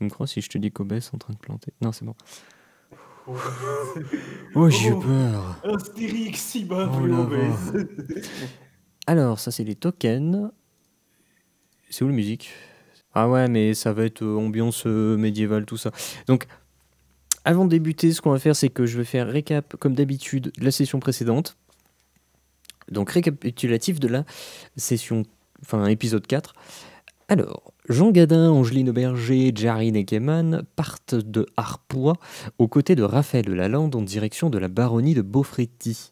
Tu me crois si je te dis qu'Obès est en train de planter? Non, c'est bon. Oh, j'ai eu peur. Astérix, Sibaf Oh et là Obès. Alors, ça, c'est les tokens. C'est où la musique? Ah ouais, mais ça va être ambiance médiévale, tout ça. Donc, avant de débuter, ce qu'on va faire, c'est que je vais faire récap, comme d'habitude, de la session précédente. Donc, récapitulatif de la session, enfin, épisode 4. Alors, Jean Gadin, Angeline Auberger, Jarine et Keman partent de Harpois aux côtés de Raphaël Lalande en direction de la baronnie de Beaufréty.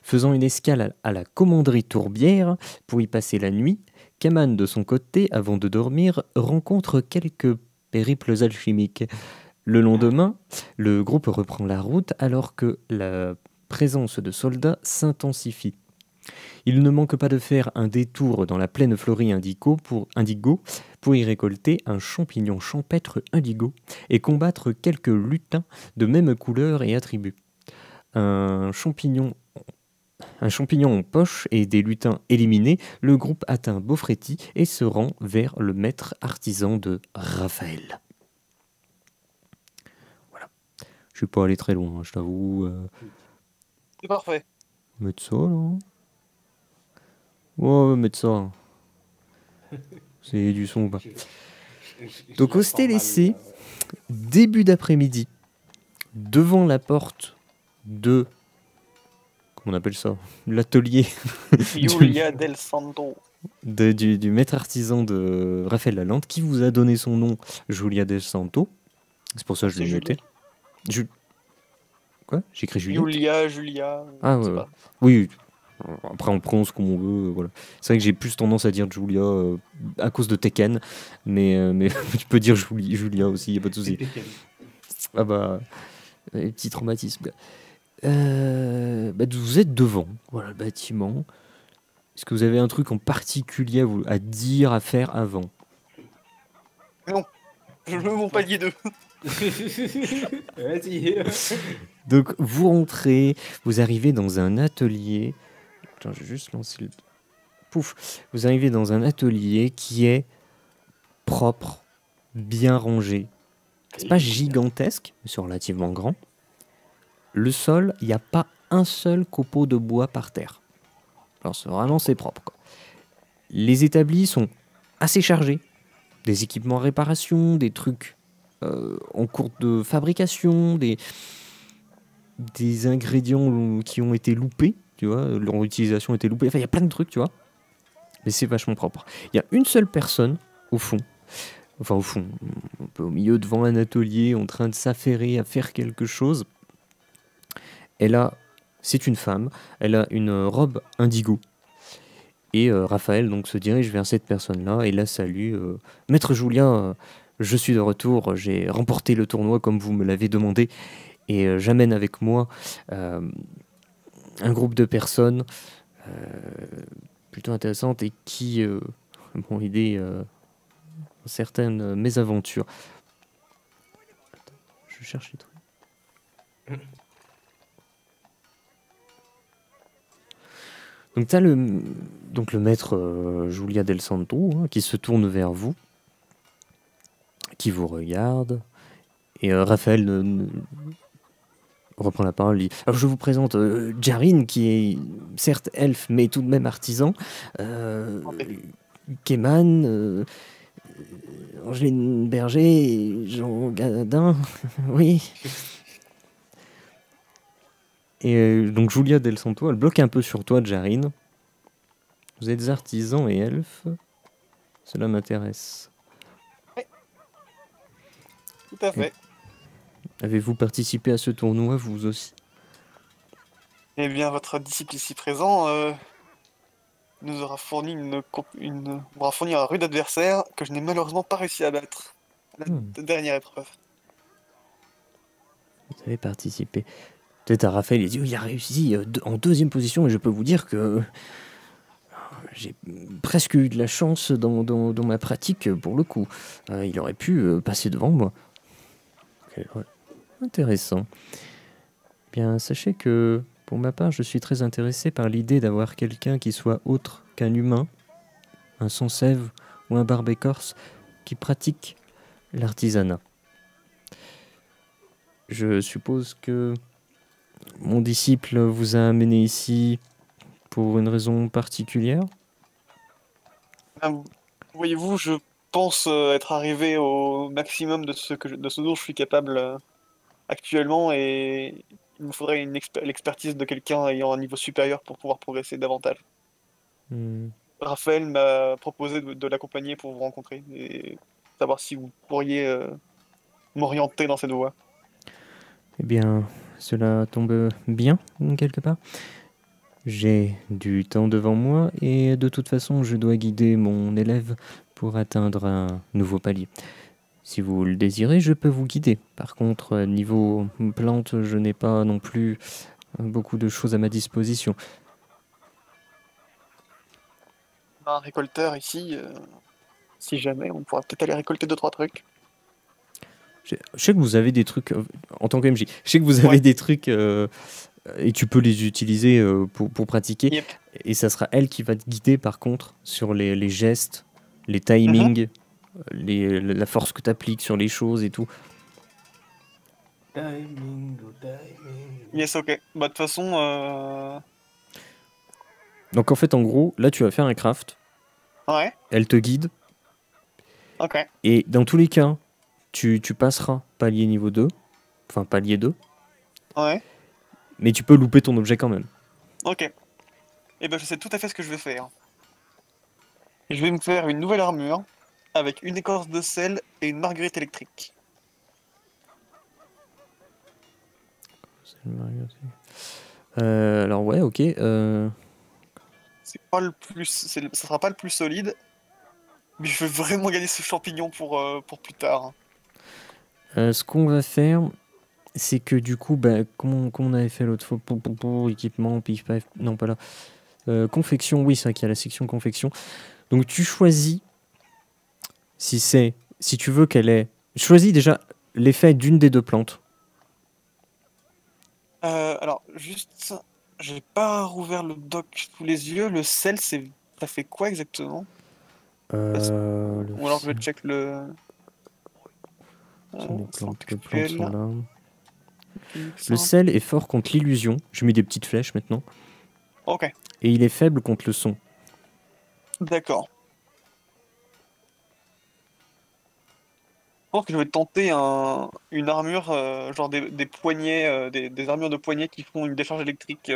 Faisant une escale à la commanderie Tourbière pour y passer la nuit, Keman, de son côté, avant de dormir, rencontre quelques périples alchimiques. Le lendemain, le groupe reprend la route alors que la présence de soldats s'intensifie. Il ne manque pas de faire un détour dans la plaine fleurie indigo pour y récolter un champignon champêtre indigo et combattre quelques lutins de même couleur et attributs. Un champignon en poche et des lutins éliminés, le groupe atteint Beaufréty et se rend vers le maître artisan de Raphaël. Voilà. Je suis pas allé très loin, je t'avoue. C'est parfait. Mettre ça, là. Ouais, mettre ça. C'est du son ou pas. Donc, au Stélécé, début d'après-midi, devant la porte de... Comment on appelle ça? L'atelier Julia Del Santo. du maître artisan de Raphaël Lalande, qui vous a donné son nom, Julia Del Santo. C'est pour ça que je l'ai noté. Quoi? J'écris Julia. Julia. Ah ouais. Oui. Après, on prononce comme on veut. Voilà. C'est vrai que j'ai plus tendance à dire Julia à cause de Tekken, mais tu peux dire Julia aussi, il n'y a pas de souci. Ah bah, petit traumatisme. Vous êtes devant, voilà, le bâtiment. Est-ce que vous avez un truc en particulier à dire, à faire avant? Non, je veux mon palier 2. Vas-y. Donc, vous rentrez, vous arrivez dans un atelier. Attends, je vais juste lancer le... Pouf! Vous arrivez dans un atelier qui est propre, bien rangé. C'est pas gigantesque, mais c'est relativement grand. Le sol, il n'y a pas un seul copeau de bois par terre. Alors, c'est propre, quoi. Les établis sont assez chargés. Des équipements en réparation, des trucs en cours de fabrication, des ingrédients qui ont été loupés, tu vois, leur utilisation a été loupée. Enfin, il y a plein de trucs, tu vois. Mais c'est vachement propre. Il y a une seule personne, au fond, un peu au milieu devant un atelier, en train de s'affairer à faire quelque chose. C'est une femme, elle a une robe indigo. Et Raphaël donc se dirige vers cette personne-là et la salue. Maître Julia, je suis de retour, j'ai remporté le tournoi comme vous me l'avez demandé. Et j'amène avec moi un groupe de personnes plutôt intéressantes et qui m'ont aidé dans certaines mésaventures. Attends, je cherche les trucs. Donc tu as le maître Julia Del Santo qui se tourne vers vous, qui vous regarde, et Raphaël reprend la parole. Alors je vous présente Jarine, qui est certes elfe, mais tout de même artisan, Keman, Angeline Berger, Jean Gadin, oui. Et donc Julia Del Santo, elle bloque un peu sur toi, Jarine. Vous êtes artisan et elfe. Cela m'intéresse. Oui. Tout à fait. Avez-vous participé à ce tournoi, vous aussi? Eh bien, votre disciple ici présent nous aura fourni un rude adversaire que je n'ai malheureusement pas réussi à battre. La dernière épreuve. Vous avez participé. Peut-être à Raphaël, il dit il a réussi en deuxième position, et je peux vous dire que j'ai presque eu de la chance dans ma pratique pour le coup. Il aurait pu passer devant moi. Okay, ouais. Intéressant. Bien, sachez que pour ma part, je suis très intéressé par l'idée d'avoir quelqu'un qui soit autre qu'un humain, un sans-sève ou un barbe-écorce qui pratique l'artisanat. Je suppose que mon disciple vous a amené ici pour une raison particulière. Voyez-vous, je pense être arrivé au maximum de de ce dont je suis capable actuellement et il me faudrait l'expertise de quelqu'un ayant un niveau supérieur pour pouvoir progresser davantage. Hmm. Raphaël m'a proposé de l'accompagner pour vous rencontrer et savoir si vous pourriez m'orienter dans cette voie. Eh bien, cela tombe bien, quelque part. J'ai du temps devant moi et de toute façon, je dois guider mon élève pour atteindre un nouveau palier. Si vous le désirez, je peux vous guider. Par contre, niveau plante, je n'ai pas non plus beaucoup de choses à ma disposition. On a un récolteur ici, si jamais, on pourra peut-être aller récolter 2-3 trucs. Je sais que vous avez des trucs, en tant que MJ, je sais que vous avez des trucs et tu peux les utiliser pour pratiquer. Yep. Et ça sera elle qui va te guider par contre sur les gestes, les timings, la force que tu appliques sur les choses et tout. Yes, ok. Bah, de toute façon... Donc en fait, en gros, là tu vas faire un craft. Ouais. Elle te guide. Ok. Et dans tous les cas, tu passeras palier niveau 2. Enfin, palier 2. Ouais. Mais tu peux louper ton objet quand même. Ok. Et ben je sais tout à fait ce que je vais faire. Je vais me faire une nouvelle armure avec une écorce de sel et une marguerite électrique. Alors ouais, ok. C'est pas le plus, ça sera pas le plus solide, mais je veux vraiment gagner ce champignon pour plus tard. Ce qu'on va faire, c'est que du coup, comme on avait fait l'autre fois, pour équipement, pif paf, non pas là. Confection, oui, c'est vrai qu'il y a la section confection. Donc tu choisis si tu veux qu'elle ait. Choisis déjà l'effet d'une des deux plantes. Alors, juste, j'ai pas rouvert le doc sous les yeux. Le sel, ça fait quoi exactement? Ou alors je vais check le. C'est les plantes, les plantes actuel. sont là. Le sel est fort contre l'illusion. Je mets des petites flèches maintenant. Ok. Et il est faible contre le son. D'accord. Je pense que je vais tenter une armure, genre des poignets, des armures de poignets qui font une décharge électrique.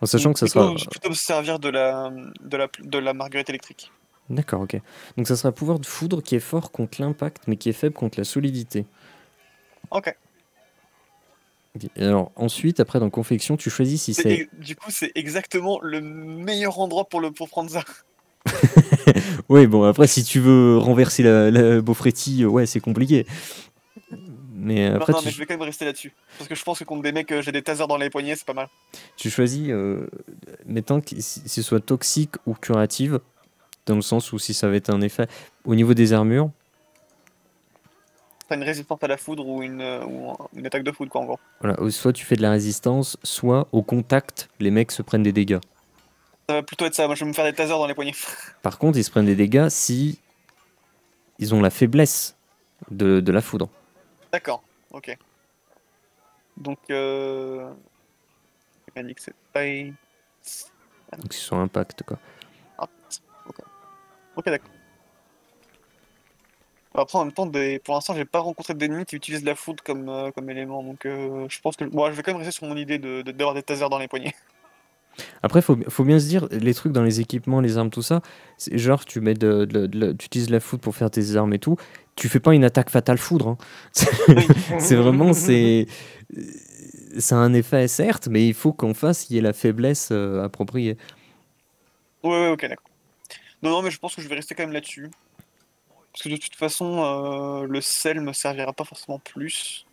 En sachant que ça sera. Plutôt me servir de la marguerite électrique. D'accord, ok. Donc ça sera pouvoir de foudre qui est fort contre l'impact, mais qui est faible contre la solidité. Ok. Okay. Et alors ensuite, après dans confection, tu choisis si c'est. Du coup, c'est exactement le meilleur endroit pour prendre ça. Ouais, bon, après, si tu veux renverser la Beaufretti, ouais, c'est compliqué. Mais après, non, mais je vais quand même rester là-dessus. Parce que je pense que contre des mecs, j'ai des tasers dans les poignets, c'est pas mal. tu choisis, mettons que si ce soit toxique ou curative, dans le sens où si ça va être un effet au niveau des armures. T'as une résistance à la foudre ou une attaque de foudre, quoi, en gros. Voilà, soit tu fais de la résistance, soit au contact, les mecs se prennent des dégâts. Ça va plutôt être ça. Moi, je vais me faire des tasers dans les poignets. Par contre, ils se prennent des dégâts si ils ont la faiblesse de la foudre. D'accord, ok. Donc, mécanique, c'est taille. Donc, ils sont impact, quoi. Ah, ok. Ok, d'accord. Après, en même temps, pour l'instant, j'ai pas rencontré d'ennemis qui utilisent la foudre comme élément. Donc, je pense que je vais quand même rester sur mon idée d'avoir des tasers dans les poignets. Après, faut bien se dire, les trucs dans les équipements, les armes, tout ça, c'est genre tu mets tu utilises la foudre pour faire tes armes et tout, tu fais pas une attaque fatale foudre. Hein. C'est vraiment, ça a un effet certes, mais il faut qu'en face, il y ait la faiblesse appropriée. Ouais, ok, d'accord. Non, mais je pense que je vais rester quand même là-dessus. Parce que de toute façon, le sel me servira pas forcément plus.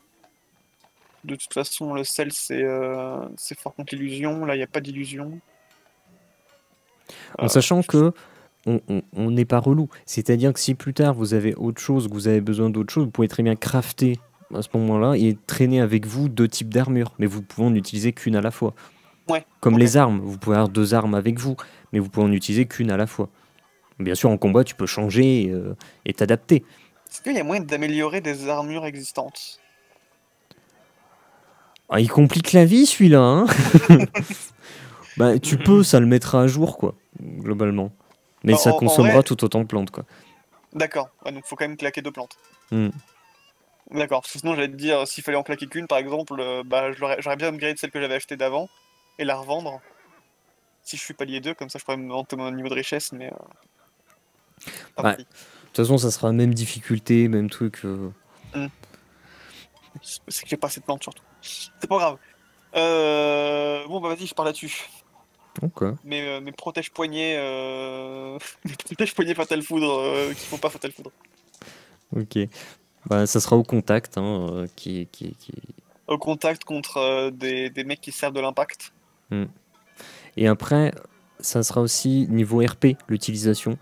De toute façon, le sel, c'est fort contre l'illusion. Là, il n'y a pas d'illusion. En sachant que on n'est pas relou. C'est-à-dire que si plus tard vous avez autre chose, que vous avez besoin d'autre chose, vous pouvez très bien crafter à ce moment-là et traîner avec vous deux types d'armures, mais vous pouvez en utiliser qu'une à la fois. Ouais. Comme les armes, vous pouvez avoir deux armes avec vous, mais vous pouvez en utiliser qu'une à la fois. Bien sûr, en combat, tu peux changer et t'adapter. Est-ce qu'il y a moyen d'améliorer des armures existantes? Ah, il complique la vie celui-là, hein. Bah, tu peux, ça le mettra à jour, quoi, globalement. Mais ça En consommera vrai, tout autant de plantes, quoi. d'accord. Ouais, donc faut quand même claquer 2 plantes. Hmm. D'accord, parce que sinon j'allais te dire, s'il fallait en claquer qu'une par exemple, bah j'aurais bien upgrade celle que j'avais achetée d'avant et la revendre. Si je suis palier 2, comme ça je pourrais me monter mon niveau de richesse, mais pas Bah, de pris. toute façon, ça sera même difficulté, même truc. C'est que j'ai pas assez de plantes surtout. C'est pas grave. Bon bah vas-y, je pars là-dessus. Ok. Mes protège-poignets, mes protège-poignets Fatal Foudre qui font pas Fatal Foudre. Ok. Bah, ça sera au contact, hein, Au contact contre des mecs qui servent de l'impact. Hmm. Et après, ça sera aussi niveau RP, l'utilisation.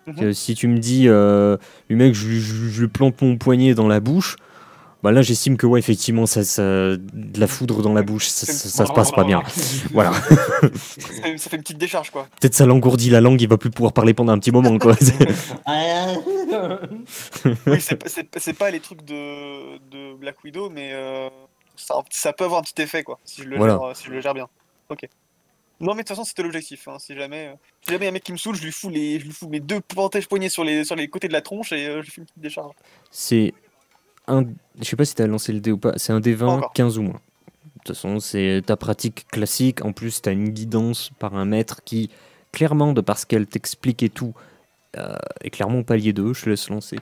Mhm. Que si tu me dis, le mec, je lui plante mon poignet dans la bouche, bah là, j'estime que, ouais, effectivement, de la foudre dans la bouche, ça se passe pas bien. Voilà. Ça fait une petite décharge quoi. Peut-être ça l'engourdit la langue, il va plus pouvoir parler pendant un petit moment, quoi. Oui, c'est pas les trucs de Black Widow, mais ça peut avoir un petit effet quoi, si je le Voilà. gère, si je le gère bien. Ok. Non mais de toute façon c'était l'objectif. Hein. Si jamais il y a un mec qui me saoule, je lui fous mes 2 protège-poignets sur les côtés de la tronche et je lui fais une petite décharge. C'est un. Je sais pas si t'as lancé le dé ou pas, c'est un dé Pas 20, encore. 15 ou moins. De toute façon, c'est ta pratique classique. En plus, t'as une guidance par un maître qui, clairement, de parce qu'elle t'explique et tout, est clairement palier 2. Je te laisse lancer.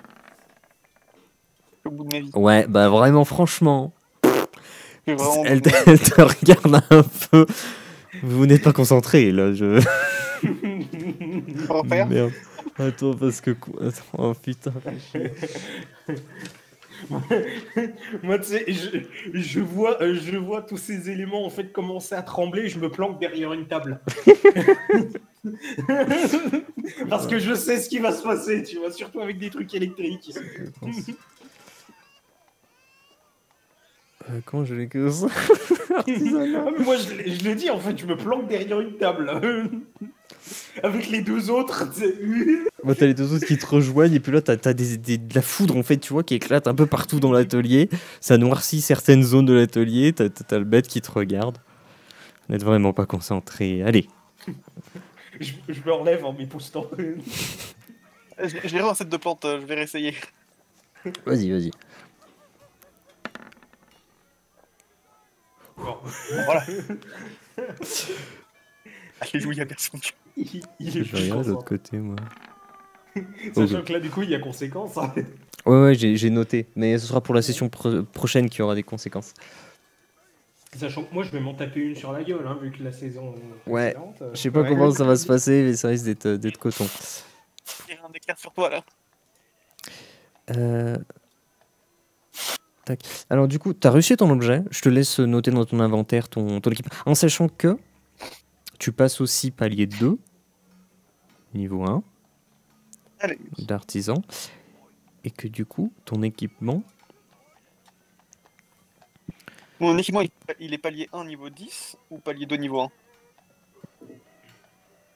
Au bout de ma vie. Ouais, bah vraiment, franchement, Je suis vraiment au bout elle, de ma vie. elle te regarde un peu. Vous n'êtes pas concentré là, je. Faut refaire. Merde. Attends, parce que. Attends, oh putain. Moi, tu sais, je vois tous ces éléments en fait commencer à trembler. Je me planque derrière une table. Parce que je sais ce qui va se passer, tu vois, surtout avec des trucs électriques. Comment je l'ai que ça? Ah, mais moi, je le dis, en fait, je me planque derrière une table. Avec les deux autres. Tu sais. Bah, t'as les deux autres qui te rejoignent, et puis là, t'as de la foudre, en fait, tu vois, qui éclate un peu partout dans l'atelier. Ça noircit certaines zones de l'atelier. T'as le bête qui te regarde. Vous n'êtes vraiment pas concentré. Allez. Je me relève en m'époustant. J'ai un set de plantes, je vais réessayer. Vas-y, vas-y. Bon, voilà. Alléluia, merci mon Dieu. Il est Je vais regarder de l'autre côté, moi. Sachant que là, du coup, il y a conséquence. Hein. Ouais, j'ai noté. Mais ce sera pour la session prochaine qu'il y aura des conséquences. Sachant que moi, je vais m'en taper une sur la gueule, hein, vu que la saison Ouais. précédente. Je sais pas comment ça va se passer, mais ça risque d'être coton. Il y a un éclair sur toi là. Tac. Alors du coup, tu as réussi ton objet. Je te laisse noter dans ton inventaire ton équipe. En sachant que tu passes aussi palier 2, niveau 1, Allez. d'artisan. Et que du coup, ton équipement... Mon équipement, il est palier 1 niveau 10 ou palier 2 niveau 1?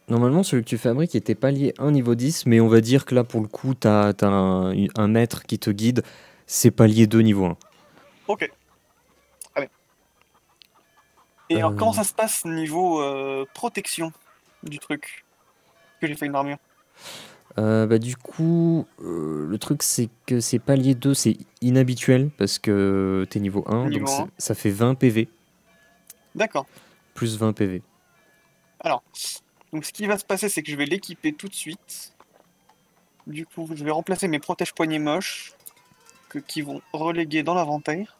Normalement, celui que tu fabriques était palier 1 niveau 10, mais on va dire que là, pour le coup, tu as un maître qui te guide. C'est palier 2 niveau 1. Ok. Ah bien. Et alors, comment ça se passe niveau protection du truc? Que j'ai fait une armure. Bah, du coup, le truc, c'est que c'est palier 2, c'est inhabituel parce que t'es niveau 1, Niveau donc 1. ça fait 20 PV, D'accord. plus 20 PV. Alors, donc ce qui va se passer, c'est que je vais l'équiper tout de suite. Du coup, je vais remplacer mes protège-poignets moches qui vont reléguer dans l'inventaire.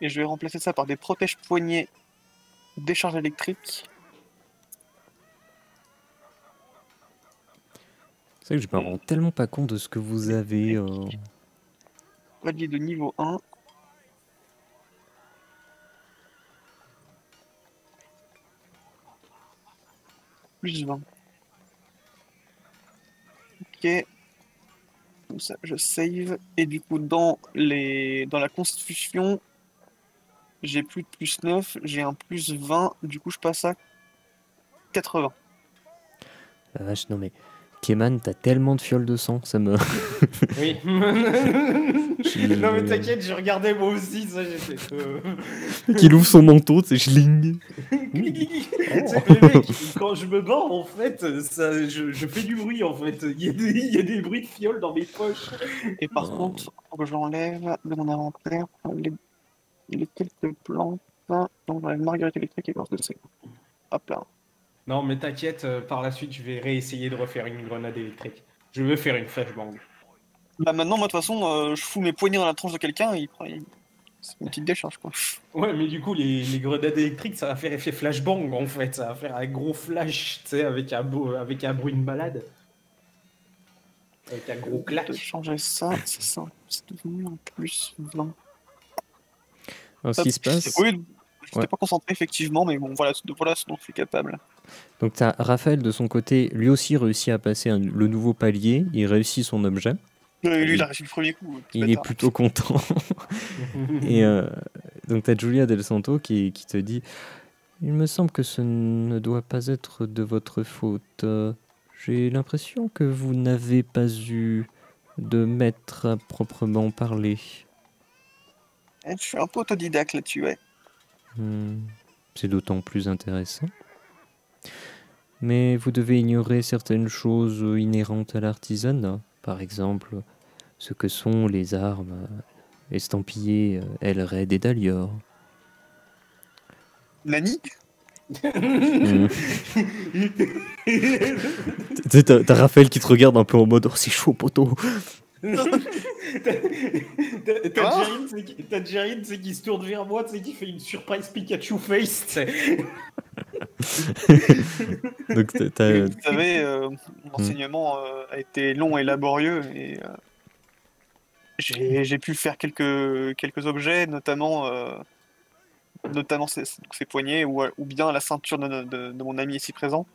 Et je vais remplacer ça par des protège-poignets décharge électrique. C'est vrai que je me rends tellement pas compte de ce que vous avez. Palier de niveau 1. Plus 20. Ok. Comme ça, je save. Et du coup, dans la constitution, j'ai plus de plus 9, j'ai un plus 20. Du coup, je passe à 80. La vache, non mais Keman, t'as tellement de fioles de sang, ça me... Oui. Non mais t'inquiète, je regardais moi aussi, ça j'étais... Qu'il ouvre son manteau, c'est schling. Mais mec, quand je me bats, en fait, ça, je fais du bruit, en fait. Il y a des bruits de fioles dans mes poches. Et par contre, faut que j'enlève de mon inventaire les quelques plantes. Donc j'enlève marguerite électrique et gorge de sel. Hop là. Non mais t'inquiète, par la suite, je vais réessayer de refaire une grenade électrique. Je veux faire une flashbang. Bah maintenant, moi de toute façon, je fous mes poignets dans la tronche de quelqu'un, c'est une petite décharge quoi. Ouais, mais du coup, les grenades électriques, ça va faire effet flashbang, en fait. Ça va faire un gros flash, tu sais, avec un bruit de malade. Avec un gros clac. De changer ça, c'est devenu un plus 20. Alors, ce qui se passe... Oui, je Ouais. n'étais pas concentré effectivement, mais bon, voilà ce dont je suis capable. Donc t'as Raphaël de son côté, lui aussi réussit à passer le nouveau palier, il réussit son objet, Lui, il a réussi le premier coup. il est plutôt content. Et donc t'as Julia Del Santo qui te dit « Il me semble que ce ne doit pas être de votre faute. J'ai l'impression que vous n'avez pas eu de maître à proprement parler. Je suis un peu autodidacte là-dessus, ouais. C'est d'autant plus intéressant. Mais vous devez ignorer certaines choses inhérentes à l'artisanat. Par exemple, ce que sont les armes estampillées Elred et Dalior. » Nani? Tu sais, t'as Raphaël qui te regarde un peu en mode « Oh, c'est chaud, poteau !» T'as Jerry, tu sais, qui se tourne vers moi, tu sais, qui fait une surprise Pikachu face, tu sais. Donc Vous savez, mon enseignement a été long et laborieux, et j'ai pu faire quelques objets, notamment ces poignets, ou bien la ceinture de mon ami ici présent.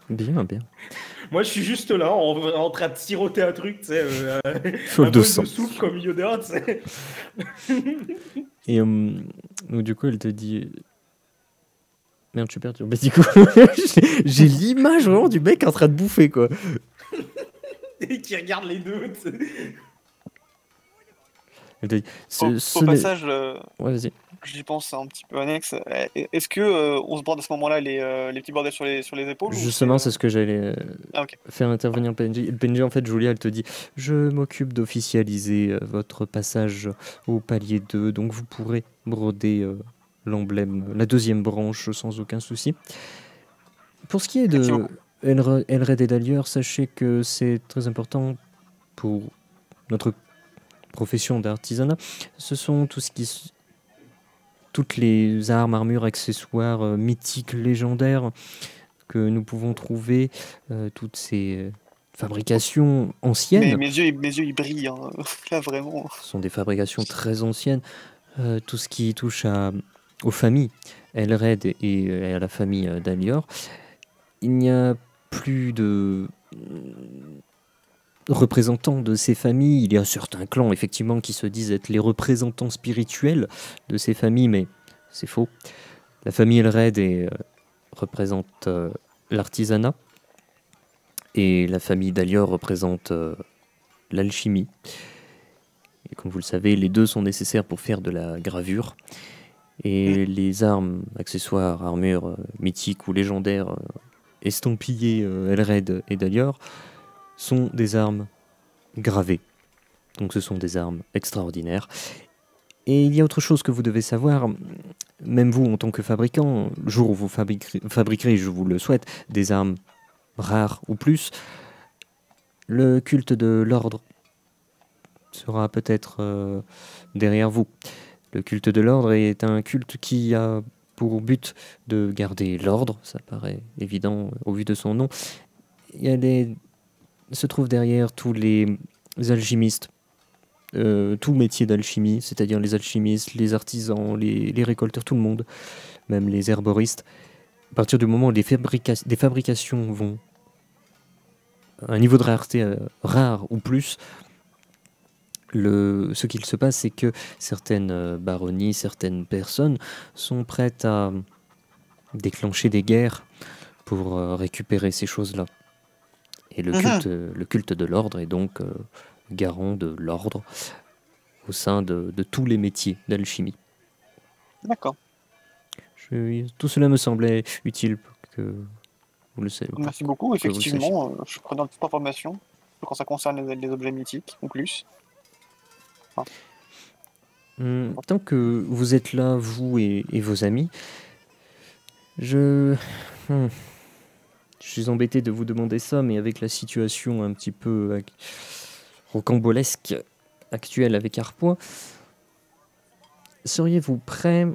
Bien, bien. Moi, je suis juste là, en train de siroter un truc, tu sais, Folle un de bol sang. de soupe comme Yoda, tu sais. Et donc du coup, elle te dit... Merde, je suis perturbé du coup. J'ai l'image vraiment du mec en train de bouffer, quoi. Et qui regarde les deux, tu sais. Elle te dit, Au passage, ouais, vas-y. j'y pense un petit peu annexe. Est-ce que on se borde à ce moment-là les petits bordels sur les épaules? Justement, c'est ce que j'allais ok. faire intervenir le PNJ. Le PNJ, en fait, Julia, elle te dit « Je m'occupe d'officialiser votre passage au palier 2, donc vous pourrez broder l'emblème, la deuxième branche sans aucun souci. » Pour ce qui est de Elred et Dalior, sachez que c'est très important pour notre profession d'artisanat. Ce sont toutes les armes, armures, accessoires mythiques, légendaires que nous pouvons trouver, toutes ces fabrications anciennes. Mes yeux ils brillent, hein. Là vraiment. Ce sont des fabrications très anciennes. Tout ce qui touche aux familles Elred et à la famille Dalior, il n'y a plus de représentants de ces familles. Il y a certains clans, effectivement, qui se disent être les représentants spirituels de ces familles, mais c'est faux. La famille Elred représente l'artisanat, et la famille Dalior représente l'alchimie. Et comme vous le savez, les deux sont nécessaires pour faire de la gravure. Et les armes, accessoires, armures mythiques ou légendaires estampillées Elred et Dalior sont des armes gravées. Donc ce sont des armes extraordinaires. Et il y a autre chose que vous devez savoir, même vous en tant que fabricant, le jour où vous fabriquerez, je vous le souhaite, des armes rares ou plus, le culte de l'ordre sera peut-être derrière vous. Le culte de l'ordre est un culte qui a pour but de garder l'ordre, ça paraît évident au vu de son nom. Se trouve derrière tous les alchimistes, tout métier d'alchimie, c'est-à-dire les alchimistes, les artisans, les récolteurs, tout le monde, même les herboristes. À partir du moment où des fabrications vont à un niveau de rareté rare ou plus, ce qu'il se passe, c'est que certaines baronnies, certaines personnes sont prêtes à déclencher des guerres pour récupérer ces choses-là. Et le culte de l'ordre est donc garant de l'ordre au sein de tous les métiers d'alchimie. D'accord. Tout cela me semblait utile pour que vous le sachiez. Merci beaucoup. que vous le Effectivement, je suis preneur de toute information quand ça concerne les objets mythiques ou plus. Tant que vous êtes là, vous et vos amis, je suis embêté de vous demander ça, mais avec la situation un petit peu rocambolesque actuelle avec Arpois, seriez-vous prêt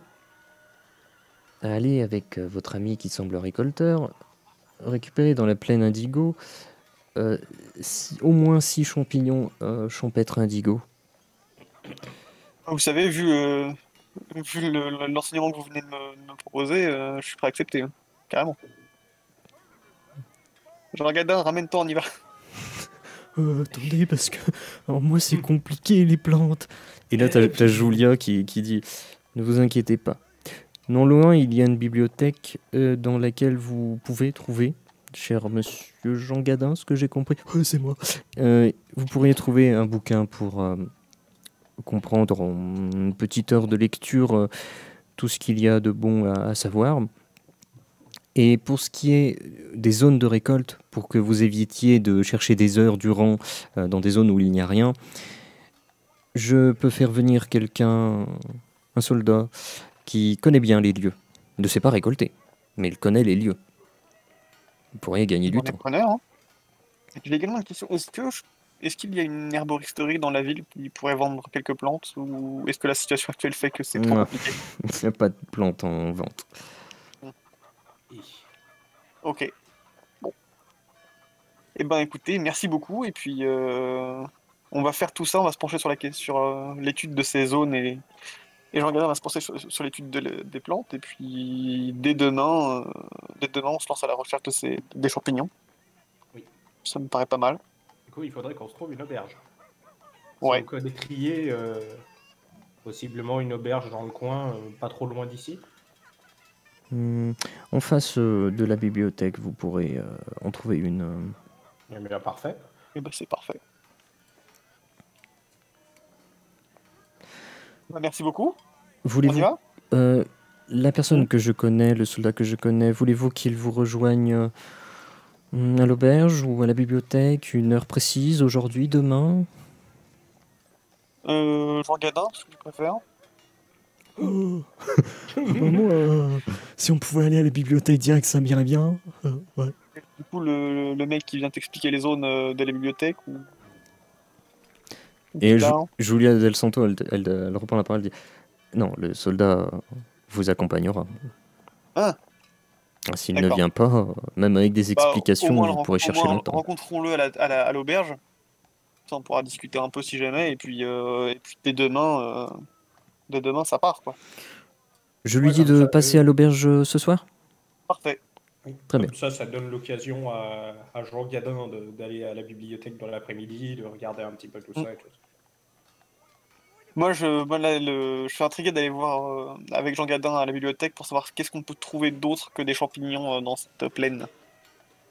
à aller avec votre ami qui semble récolteur, récupérer dans la plaine indigo au moins 6 champignons champêtres indigo? Vous savez, vu l'enseignement que vous venez de me proposer, je suis prêt à accepter, hein. Carrément. Je regarde ramène-toi, on y va. Attendez, parce que alors moi c'est compliqué les plantes. Et là t'as Julia qui dit ne vous inquiétez pas. Non loin il y a une bibliothèque dans laquelle vous pouvez trouver, cher monsieur Jean Gadin, ce que j'ai compris, c'est moi. Vous pourriez trouver un bouquin pour comprendre en une petite heure de lecture tout ce qu'il y a de bon à savoir. Et pour ce qui est des zones de récolte, pour que vous évitiez de chercher des heures durant dans des zones où il n'y a rien, je peux faire venir quelqu'un, un soldat, qui connaît bien les lieux. Il ne sait pas récolter, mais il connaît les lieux. Vous pourriez gagner du On est temps. preneur, hein. J'ai également une question. Est-ce qu'il y a une herboristerie dans la ville qui pourrait vendre quelques plantes, ou est-ce que la situation actuelle fait que c'est trop Non. compliqué? Il n'y a pas de plantes en vente. Ok. Bon. Eh ben écoutez, merci beaucoup. Et puis on va faire tout ça. On va se pencher sur l'étude de ces zones et Jean Gallin va se pencher sur l'étude des plantes. Et puis dès demain, on se lance à la recherche des champignons. Oui. Ça me paraît pas mal. Du coup, il faudrait qu'on se trouve une auberge. Ouais. Si on connaît trier, possiblement une auberge dans le coin, pas trop loin d'ici. En face de la bibliothèque, vous pourrez en trouver une. Mais là, parfait. Eh ben c'est parfait. Bah, merci beaucoup. On y Voulez-vous va? la personne que je connais, le soldat que je connais, voulez-vous qu'il vous rejoigne à l'auberge ou à la bibliothèque, une heure précise, aujourd'hui, demain? Jean Gadin, ce que je préfère. Moi, si on pouvait aller à la bibliothèque direct, ça m'irait bien. Ouais. Du coup, le mec qui vient t'expliquer les zones de la bibliothèque ou Et plus tard. Julia Del Santo, elle reprend la parole, elle dit non, le soldat vous accompagnera. Ah. S'il ne D'accord. vient pas, même avec des Au explications, moins, vous pourrez chercher longtemps. rencontrons-le à l'auberge. Ça, on pourra discuter un peu si jamais. Et puis dès demain, ça part, quoi. Je lui Ouais, dis comme de ça, passer à l'auberge ce soir? Parfait. Très Comme bien. ça donne l'occasion à Jean Gadin d'aller à la bibliothèque dans l'après-midi, de regarder un petit peu tout ça et tout. Moi, je suis intrigué d'aller voir avec Jean Gadin à la bibliothèque pour savoir qu'est-ce qu'on peut trouver d'autre que des champignons dans cette plaine.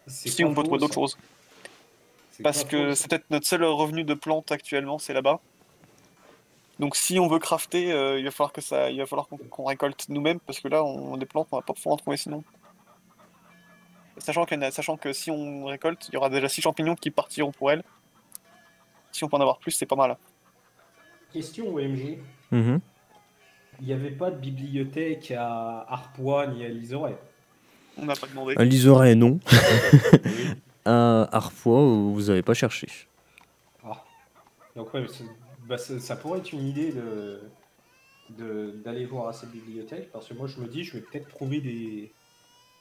Si on peut trouver d'autres choses. Parce que c'est peut-être notre seul revenu de plantes actuellement, c'est là-bas. Donc si on veut crafter, il va falloir qu'on récolte nous-mêmes, parce que là, des plantes, on va pas pouvoir en trouver sinon. Sachant que si on récolte, il y aura déjà 6 champignons qui partiront pour elle. Si on peut en avoir plus, c'est pas mal. Question OMG. Mhm. Il n'y avait pas de bibliothèque à Arpois ni à Lizoret. On n'a pas demandé. À Lizoret, non. Oui. À Arpois, vous n'avez pas cherché. Ah. Donc ouais, ça pourrait être une idée d'aller voir à cette bibliothèque, parce que moi je me dis, je vais peut-être trouver des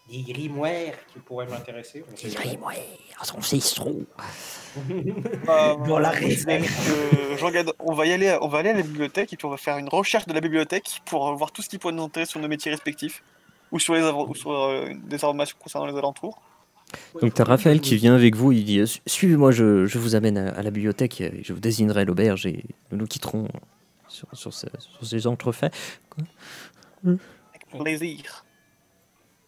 grimoires qui pourraient m'intéresser. Des grimoires, son citron. Dans la réserve. Jean Gadin, on va aller à la bibliothèque et puis on va faire une recherche de la bibliothèque pour voir tout ce qui pourrait nous intéresser sur nos métiers respectifs ou sur des informations concernant les alentours. Donc tu as Raphaël qui vient avec vous, il dit suivez-moi, je vous amène à la bibliothèque, et je vous désignerai l'auberge et nous quitterons sur ces entrefaits. Quoi. Avec plaisir.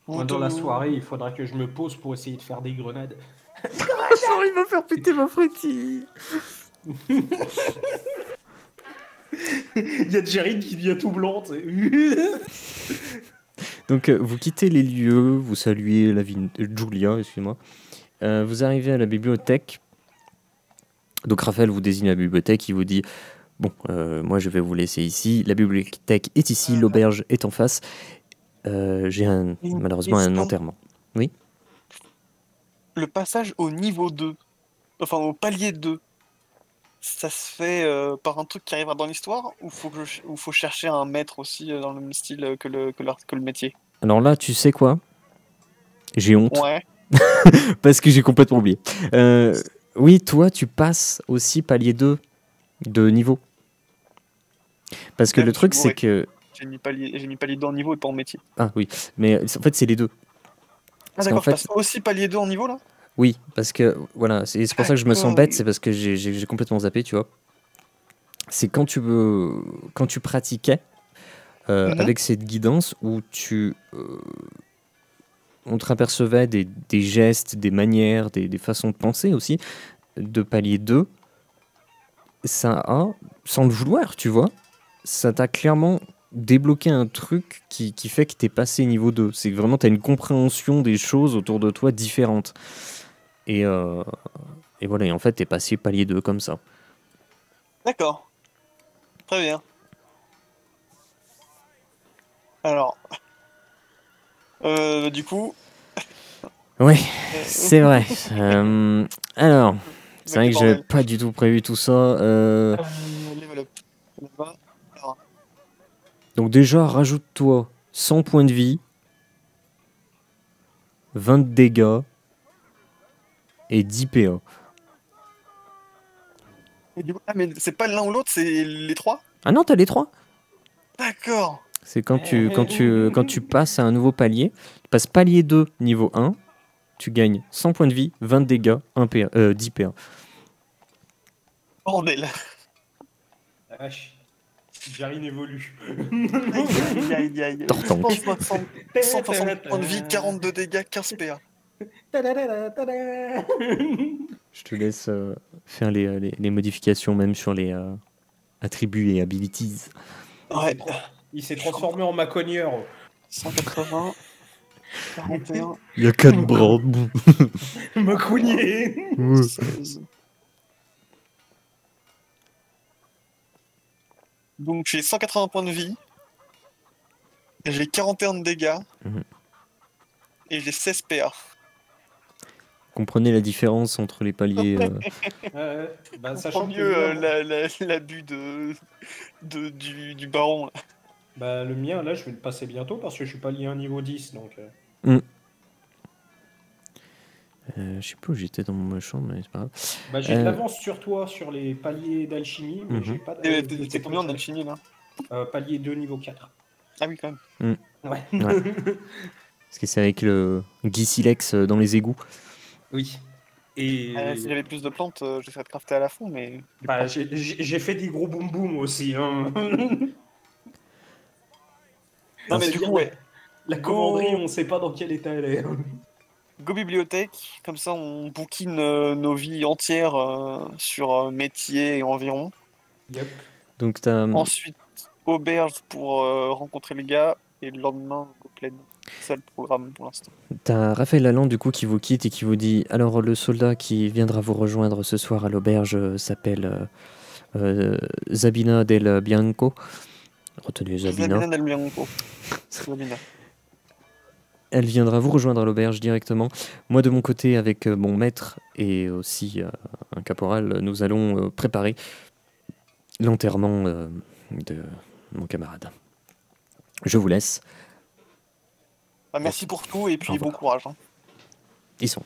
Moi, dans la soirée, il faudra que je me pose pour essayer de faire des grenades. Non, il va faire péter ma fruitille. Il y a Jerry qui devient tout blanc. tu sais. Donc, vous quittez les lieux, vous saluez la ville Julia, excusez-moi. Vous arrivez à la bibliothèque. Donc, Raphaël vous désigne la bibliothèque, il vous dit bon, moi je vais vous laisser ici. La bibliothèque est ici, l'auberge est en face. J'ai malheureusement un question. enterrement. Le passage au niveau 2, enfin au palier 2, ça se fait par un truc qui arrivera dans l'histoire ou faut chercher un maître aussi dans le même style que le métier? Alors là, tu sais quoi? J'ai honte. Ouais. Parce que j'ai complètement oublié. Oui, toi, tu passes aussi palier 2 de niveau. Parce que Même le truc, si c'est bon, que... j'ai mis palier 2 en niveau et pas en métier. Ah oui, mais en fait, c'est les deux. Ah Parce d'accord, qu'en fait- je passe aussi palier 2 en niveau là? Oui, parce que, voilà, c'est pour ça que je me sens D'accord. bête, c'est parce que j'ai complètement zappé, tu vois. C'est quand tu pratiquais Mhm. avec cette guidance où on te apercevait des gestes, des manières, des façons de penser aussi, de palier 2, ça a, sans le vouloir, tu vois, ça t'a clairement débloqué un truc qui fait que t'es passé niveau 2. C'est que vraiment, t'as une compréhension des choses autour de toi différentes. Et voilà, et en fait, t'es passé palier 2 comme ça. D'accord. Très bien. Alors, du coup, Ouais, euh, c'est vrai. Alors, c'est vrai mec, que j'avais bordel. pas du tout prévu tout ça. Level up. Là-bas. Alors, Donc déjà, rajoute-toi 100 points de vie, 20 de dégâts et 10 PA. et du coup, ah mais c'est pas l'un ou l'autre, c'est les trois? Ah non, t'as les trois. D'accord. C'est quand tu passes à un nouveau palier. Tu passes palier 2, niveau 1. Tu gagnes 100 points de vie, 20 de dégâts, 10 PA. Bordel. La vache. Jarine évolue. Aïe, aïe, aïe, aïe. Tortank. 160 points de vie, 42 dégâts, 15 PA. Je te laisse faire les modifications même sur les attributs et abilities. Ouais. Il s'est transformé en macogneur. 180, 41, Il y a 4 bras. Macognier. 16. Donc j'ai 180 points de vie, j'ai 41 de dégâts, Mhm. et j'ai 16 PA. Comprenez la différence entre les paliers. Bah, Comprends sachant que mieux le mien, l'abus du baron. Là. bah, le mien, là, je vais le passer bientôt parce que je suis pas lié à un niveau 10. Donc, Je sais plus où j'étais dans mon machin, mais c'est pas grave. bah, j'ai de l'avance sur toi sur les paliers d'alchimie, mais Mhm. j'ai pas Et de t'es combien en alchimie là? Palier 2, niveau 4. Ah oui, quand même. Ouais. Ouais. Parce que c'est avec le Guy Silex dans les égouts. Oui. Et Si j'avais plus de plantes, j'essaierais de crafter à la fond, mais. bah, j'ai fait des gros boum boum aussi. Hein. Non, mais C'est du dire, coup, ouais. La commanderie, on sait pas dans quel état elle est. Go bibliothèque, comme ça on bouquine nos vies entières sur métier et environ. Yep. Donc t'as Ensuite, auberge pour rencontrer les gars, et le lendemain, go plaine. C'est ça le programme pour l'instant. Raphaël Lalande du coup qui vous quitte et qui vous dit alors le soldat qui viendra vous rejoindre ce soir à l'auberge s'appelle Zabina del Bianco. Retenez Zabina. Zabina del Bianco. Zabina. Elle viendra vous rejoindre à l'auberge directement. Moi, de mon côté, avec mon maître et aussi un caporal, nous allons préparer l'enterrement de mon camarade. Je vous laisse. Bah, merci pour tout, et Au puis revoir. bon courage. Hein. Ils sont.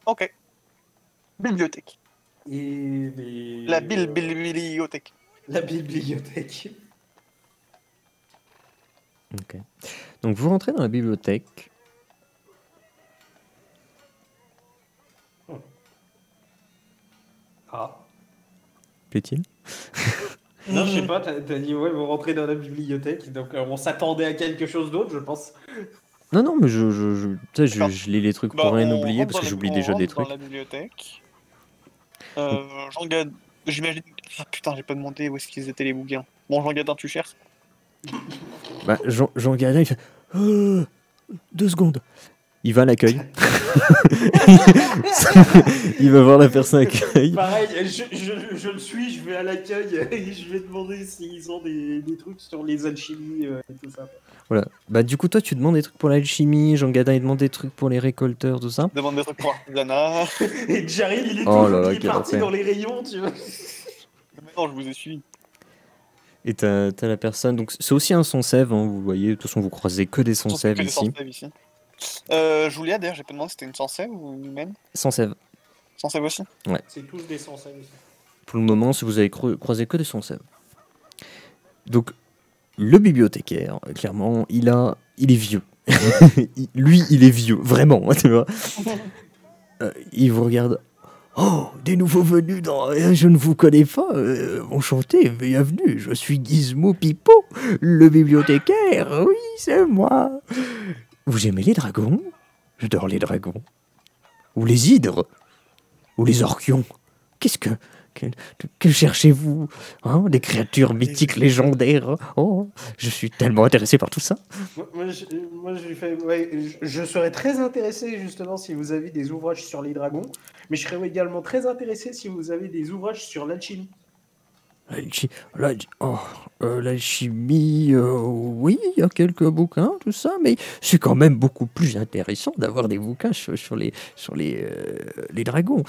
Ok. Bibliothèque. Et La bibliothèque. La bibliothèque. Ok. Donc vous rentrez dans la bibliothèque. Ah. Plaît-il? Non, je sais pas, t'as dit, ouais, vous rentrez dans la bibliothèque, donc on s'attendait à quelque chose d'autre, je pense. Non, non, mais tu sais, D'accord. je lis les trucs Bah, pour rien on oublier rentre parce dans que la, j'oublie on déjà des rentre dans trucs. la bibliothèque. Jean Gadin, j'imagine. Ah putain, j'ai pas demandé où est-ce qu'ils étaient les bouquins. Bon, Jean Gadin, tu cherches? Bah, Jean Gardin, il fait 2 secondes. Il va à l'accueil. Il va voir la personne à l'accueil. Pareil, je le suis, je vais à l'accueil et je vais demander s'ils ont des trucs sur les alchimies et tout ça. Voilà. Bah, du coup, toi, tu demandes des trucs pour l'alchimie. Jean Gadin, il demande des trucs pour les récolteurs, tout ça. Demande des trucs pour l'artisanat. Et Jared, il est, Oh toujours, là là, il est quel parti enfer. dans les rayons, tu vois. Mais non, je vous ai suivi. Et t'as la personne. Donc, c'est aussi un Sansève, hein, vous voyez. De toute façon, vous croisez que des Surtout Sansèves que des ici. Sansèves ici. Julia, d'ailleurs, j'ai pas demandé si c'était une Sansève ou une humaine. Sansève. Sansève aussi. C'est tous des sensei aussi. Pour le moment, si vous avez croisé que des Sansèves. Donc, le bibliothécaire, clairement, il est vieux. Lui, il est vieux, vraiment, tu vois. Il vous regarde. Oh, des nouveaux venus je ne vous connais pas. Enchanté, bienvenue. Je suis Gizmo Pipo, le bibliothécaire. Oui, c'est moi. Vous aimez les dragons? J'adore les dragons. Ou les hydres? Ou les orchions? Que cherchez-vous, hein? Des créatures mythiques légendaires? Oh, je suis tellement intéressé par tout ça. Moi, je lui fais, ouais, je serais très intéressé justement si vous avez des ouvrages sur les dragons, mais je serais également très intéressé si vous avez des ouvrages sur l'alchimie. L'alchimie, oui, il y a quelques bouquins, tout ça, mais c'est quand même beaucoup plus intéressant d'avoir des bouquins sur les dragons.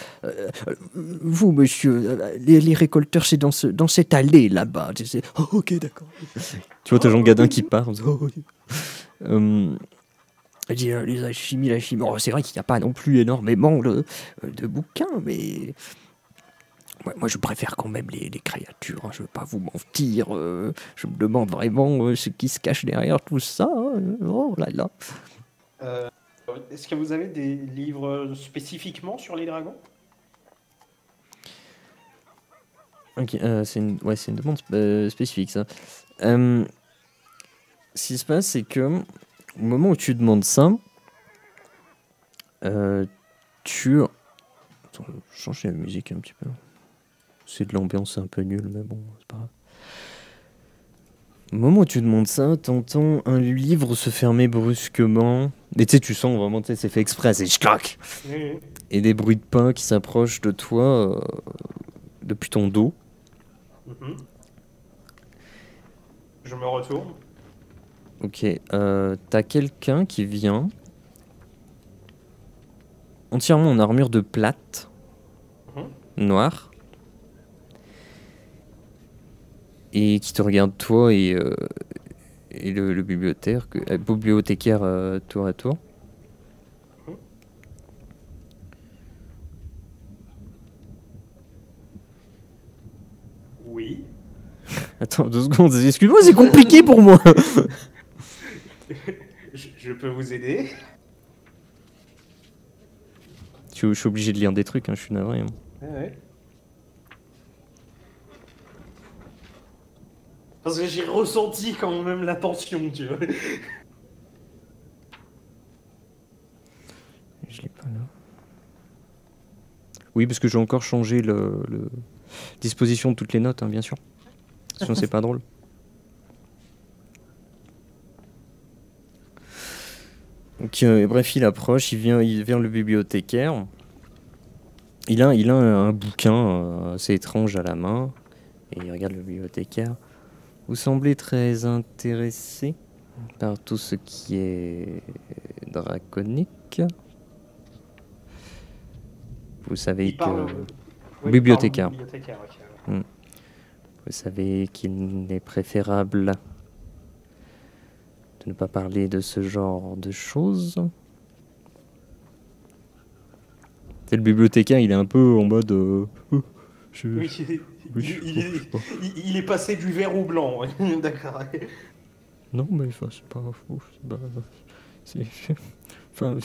Vous, monsieur, les récolteurs, c'est dans cette allée là-bas. Tu sais. Oh, ok, d'accord. Tu vois, t'as Jean Gadin qui part. Oh, ok. Elle dit, l'alchimie. Oh, c'est vrai qu'il n'y a pas non plus énormément de bouquins, mais... Ouais, moi, je préfère quand même les créatures, hein, je veux pas vous mentir. Je me demande vraiment ce qui se cache derrière tout ça. Oh là là. Est-ce que vous avez des livres spécifiquement sur les dragons? Ok, c'est une demande spécifique, ça. Ce qui se passe, c'est que au moment où tu demandes ça, tu... Attends, je vais changer la musique un petit peu. C'est de l'ambiance un peu nulle, mais bon, c'est pas grave. Au moment où tu demandes ça, t'entends un livre se fermer brusquement. Et tu sais, tu sens vraiment, tu sais, c'est fait exprès, c'est clac. Oui. Et des bruits de pas qui s'approchent de toi depuis ton dos. Je me retourne. Ok, t'as quelqu'un qui vient entièrement en armure de plate, noire, et qui te regarde toi et le bibliothécaire tour à tour. Oui. Attends 2 secondes, excuse-moi, c'est compliqué pour moi. Je peux vous aider? Je suis obligé de lire des trucs, hein, je suis navré. Hein. Ouais. Parce que j'ai ressenti quand même la tension, tu vois. Je l'ai pas là. Oui, parce que j'ai encore changé le disposition de toutes les notes, hein, bien sûr. Sinon, c'est pas drôle. Donc, bref, il approche, il vient le bibliothécaire. Il a un bouquin assez étrange à la main. Et il regarde le bibliothécaire. Vous semblez très intéressé par tout ce qui est draconique. Vous savez Il parle... que... Oui, bibliothécaire. il parle bibliothécaire, ok. Vous savez qu'il est préférable de ne pas parler de ce genre de choses. C'est le bibliothécaire, il est un peu en mode... Oui, il est passé du vert au blanc, d'accord. Non, mais enfin, c'est pas fou. Enfin,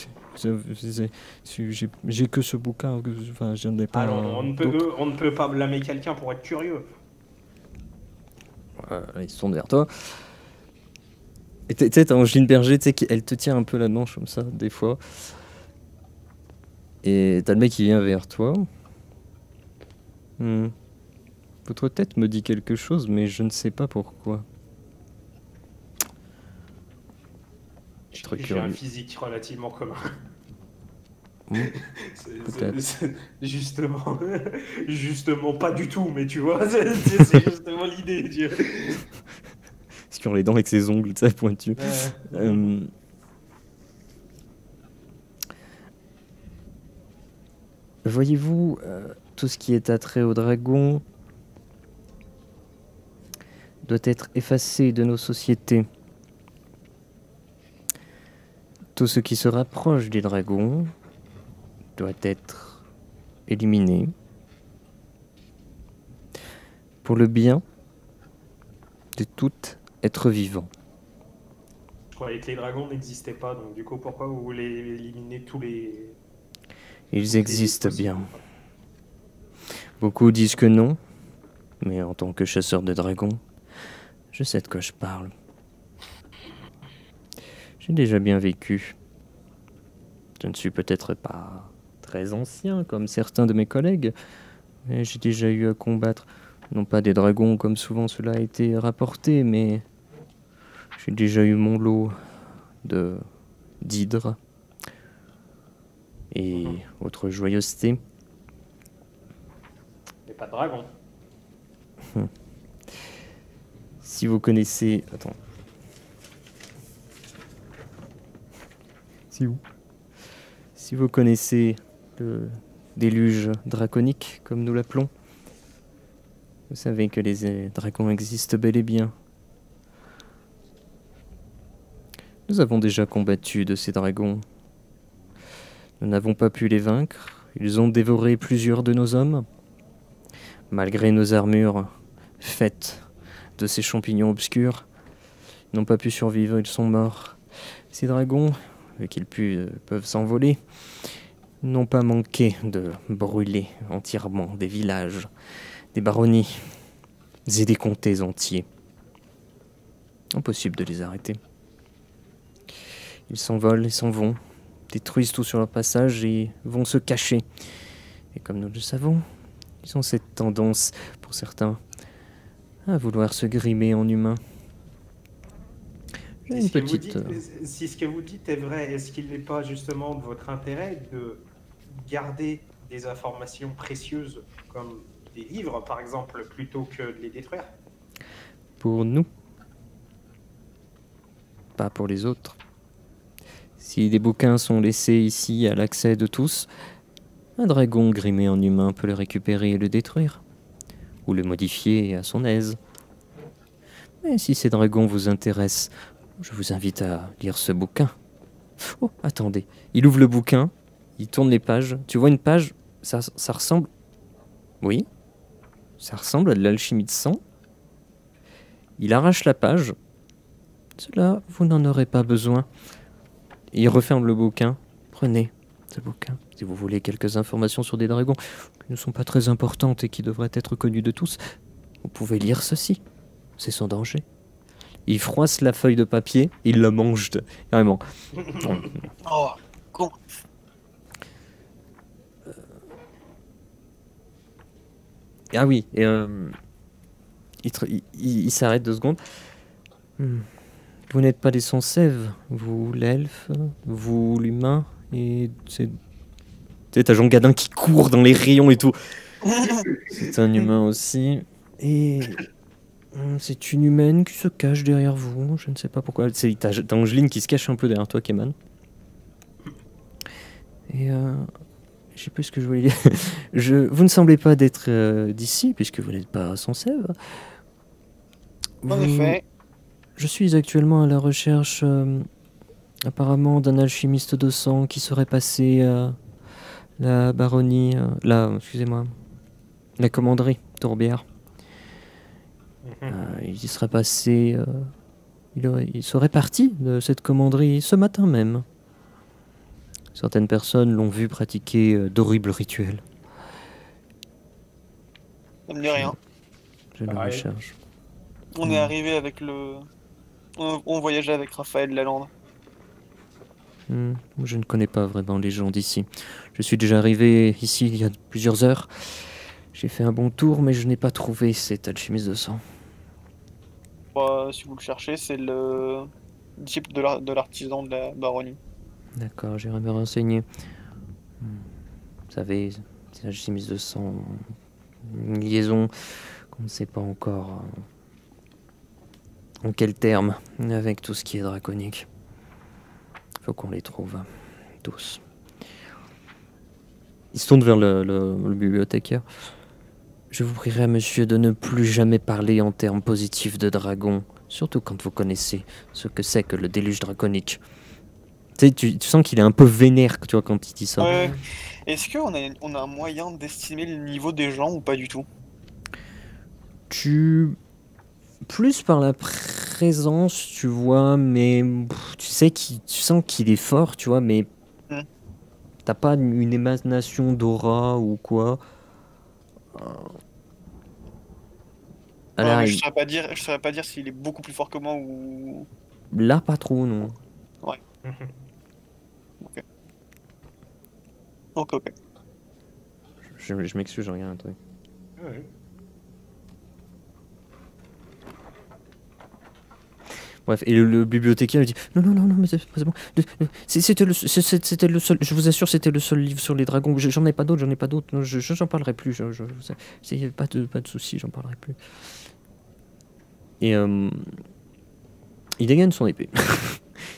j'ai que ce bouquin, enfin, j'en ai pas. Alors, on ne peut pas blâmer quelqu'un pour être curieux. Il se tourne vers toi. Et tu sais, t'as Angeline Berger, tu sais, elle te tient un peu la manche comme ça, des fois. Et t'as le mec qui vient vers toi. Votre tête me dit quelque chose, mais je ne sais pas pourquoi. Très J'ai un curieux. physique relativement commun. Peut-être. Justement, justement pas du tout, mais tu vois, c'est justement l'idée. Parce qu'ils ont les dents avec ses ongles, tu sais, pointus. Voyez-vous, tout ce qui est attrait au dragon doit être effacé de nos sociétés. Tout ce qui se rapproche des dragons doit être éliminé pour le bien de tout être vivant. Je croyais que les dragons n'existaient pas, donc du coup, pourquoi vous voulez éliminer tous les... Ils existent bien. Beaucoup disent que non, mais en tant que chasseur de dragons, je sais de quoi je parle. J'ai déjà bien vécu. Je ne suis peut-être pas très ancien comme certains de mes collègues, mais j'ai déjà eu à combattre, non pas des dragons comme souvent cela a été rapporté, mais j'ai déjà eu mon lot d'hydres et autres joyeusetés. Mais pas de dragons. Si vous connaissez... Attends. Si vous connaissez le déluge draconique, comme nous l'appelons, vous savez que les dragons existent bel et bien. Nous avons déjà combattu de ces dragons. Nous n'avons pas pu les vaincre. Ils ont dévoré plusieurs de nos hommes. Malgré nos armures faites de ces champignons obscurs, ils n'ont pas pu survivre, ils sont morts. Ces dragons, vu qu'ils peuvent s'envoler, n'ont pas manqué de brûler entièrement des villages, des baronnies et des comtés entiers. Impossible de les arrêter. Ils s'envolent et s'en vont, détruisent tout sur leur passage et vont se cacher. Et comme nous le savons, ils ont cette tendance, pour certains, à vouloir se grimer en humain. J'ai une petite... Si ce que vous dites est vrai, est-ce qu'il n'est pas justement de votre intérêt de garder des informations précieuses comme des livres, par exemple, plutôt que de les détruire? Pour nous, pas pour les autres. Si des bouquins sont laissés ici à l'accès de tous, un dragon grimé en humain peut le récupérer et le détruire, ou le modifier à son aise. Mais si ces dragons vous intéressent, je vous invite à lire ce bouquin. Oh, attendez. Il ouvre le bouquin, il tourne les pages. Tu vois une page, ça ressemble... Oui, ça ressemble à de l'alchimie de sang. Il arrache la page. Cela, vous n'en aurez pas besoin. Et il referme le bouquin. Prenez ce bouquin. Si vous voulez quelques informations sur des dragons qui ne sont pas très importantes et qui devraient être connues de tous, vous pouvez lire ceci. C'est sans danger. Il froisse la feuille de papier, il la mange carrément. Oh, con. Ah oui, et il s'arrête 2 secondes. Vous n'êtes pas des sans-sève, vous l'elfe, vous l'humain, et c'est... Tu sais, t'as Jean Gadin qui court dans les rayons et tout. C'est un humain aussi, et... c'est une humaine qui se cache derrière vous, je ne sais pas pourquoi. T'as Angeline qui se cache un peu derrière toi, Keman. Et je sais plus ce que je voulais dire. Vous ne semblez pas d'être d'ici, puisque vous n'êtes pas sans sève. En effet. Je suis actuellement à la recherche, apparemment, d'un alchimiste de sang qui serait passé à la baronnie... excusez-moi. La commanderie, Tourbière. Il y serait passé... il serait parti de cette commanderie ce matin même. Certaines personnes l'ont vu pratiquer d'horribles rituels. Ça me dit rien. Je le recherche. On est arrivé avec on voyageait avec Raphaël Lalande. Je ne connais pas vraiment les gens d'ici. Je suis déjà arrivé ici il y a plusieurs heures. J'ai fait un bon tour, mais je n'ai pas trouvé cet alchimiste de sang. Bah, si vous le cherchez, c'est le disciple de l'artisan de la baronnie. D'accord, j'irai me renseigner. Vous savez, c'est l'alchimiste de sang. Une liaison qu'on ne sait pas encore en quel terme avec tout ce qui est draconique. Faut qu'on les trouve tous. Il se tourne vers le bibliothécaire. Je vous prierai, monsieur, de ne plus jamais parler en termes positifs de dragon, surtout quand vous connaissez ce que c'est que le déluge draconique. Tu sais, tu sens qu'il est un peu vénère, tu vois, quand il dit ça. Ouais. Est-ce qu'on a un moyen d'estimer le niveau des gens ou pas du tout? Plus par la présence, tu vois, mais tu sens qu'il est fort, tu vois, mais t'as pas une émanation d'aura ou quoi. Ouais, je saurais pas dire s'il est beaucoup plus fort que moi ou... Là, pas trop, non. Ouais. Ok. Je m'excuse, je regarde un truc. Ouais. Bref, et le bibliothécaire lui dit non, mais c'est bon. C'était le seul, je vous assure, c'était le seul livre sur les dragons. J'en ai pas d'autres, non, j'en parlerai plus. Pas de soucis, j'en parlerai plus. Et il dégaine son épée.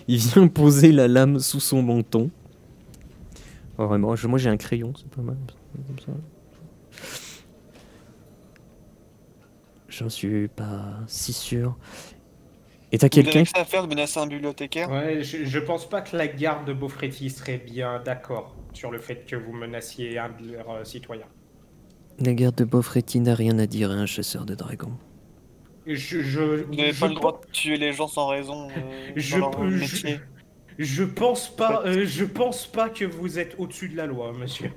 Il vient poser la lame sous son menton. Oh, vraiment, moi j'ai un crayon, c'est pas mal. Comme ça. J'en suis pas si sûr. Et t'as quelqu'un qui... Vous avez que ça à faire de menacer un bibliothécaire? Ouais, je pense pas que la garde de Beaufretti serait bien d'accord sur le fait que vous menaciez un de leurs citoyens. La garde de Beaufretti n'a rien à dire à un chasseur de dragons. Vous n'avez pas le droit de tuer les gens sans raison je pense pas que vous êtes au-dessus de la loi, monsieur.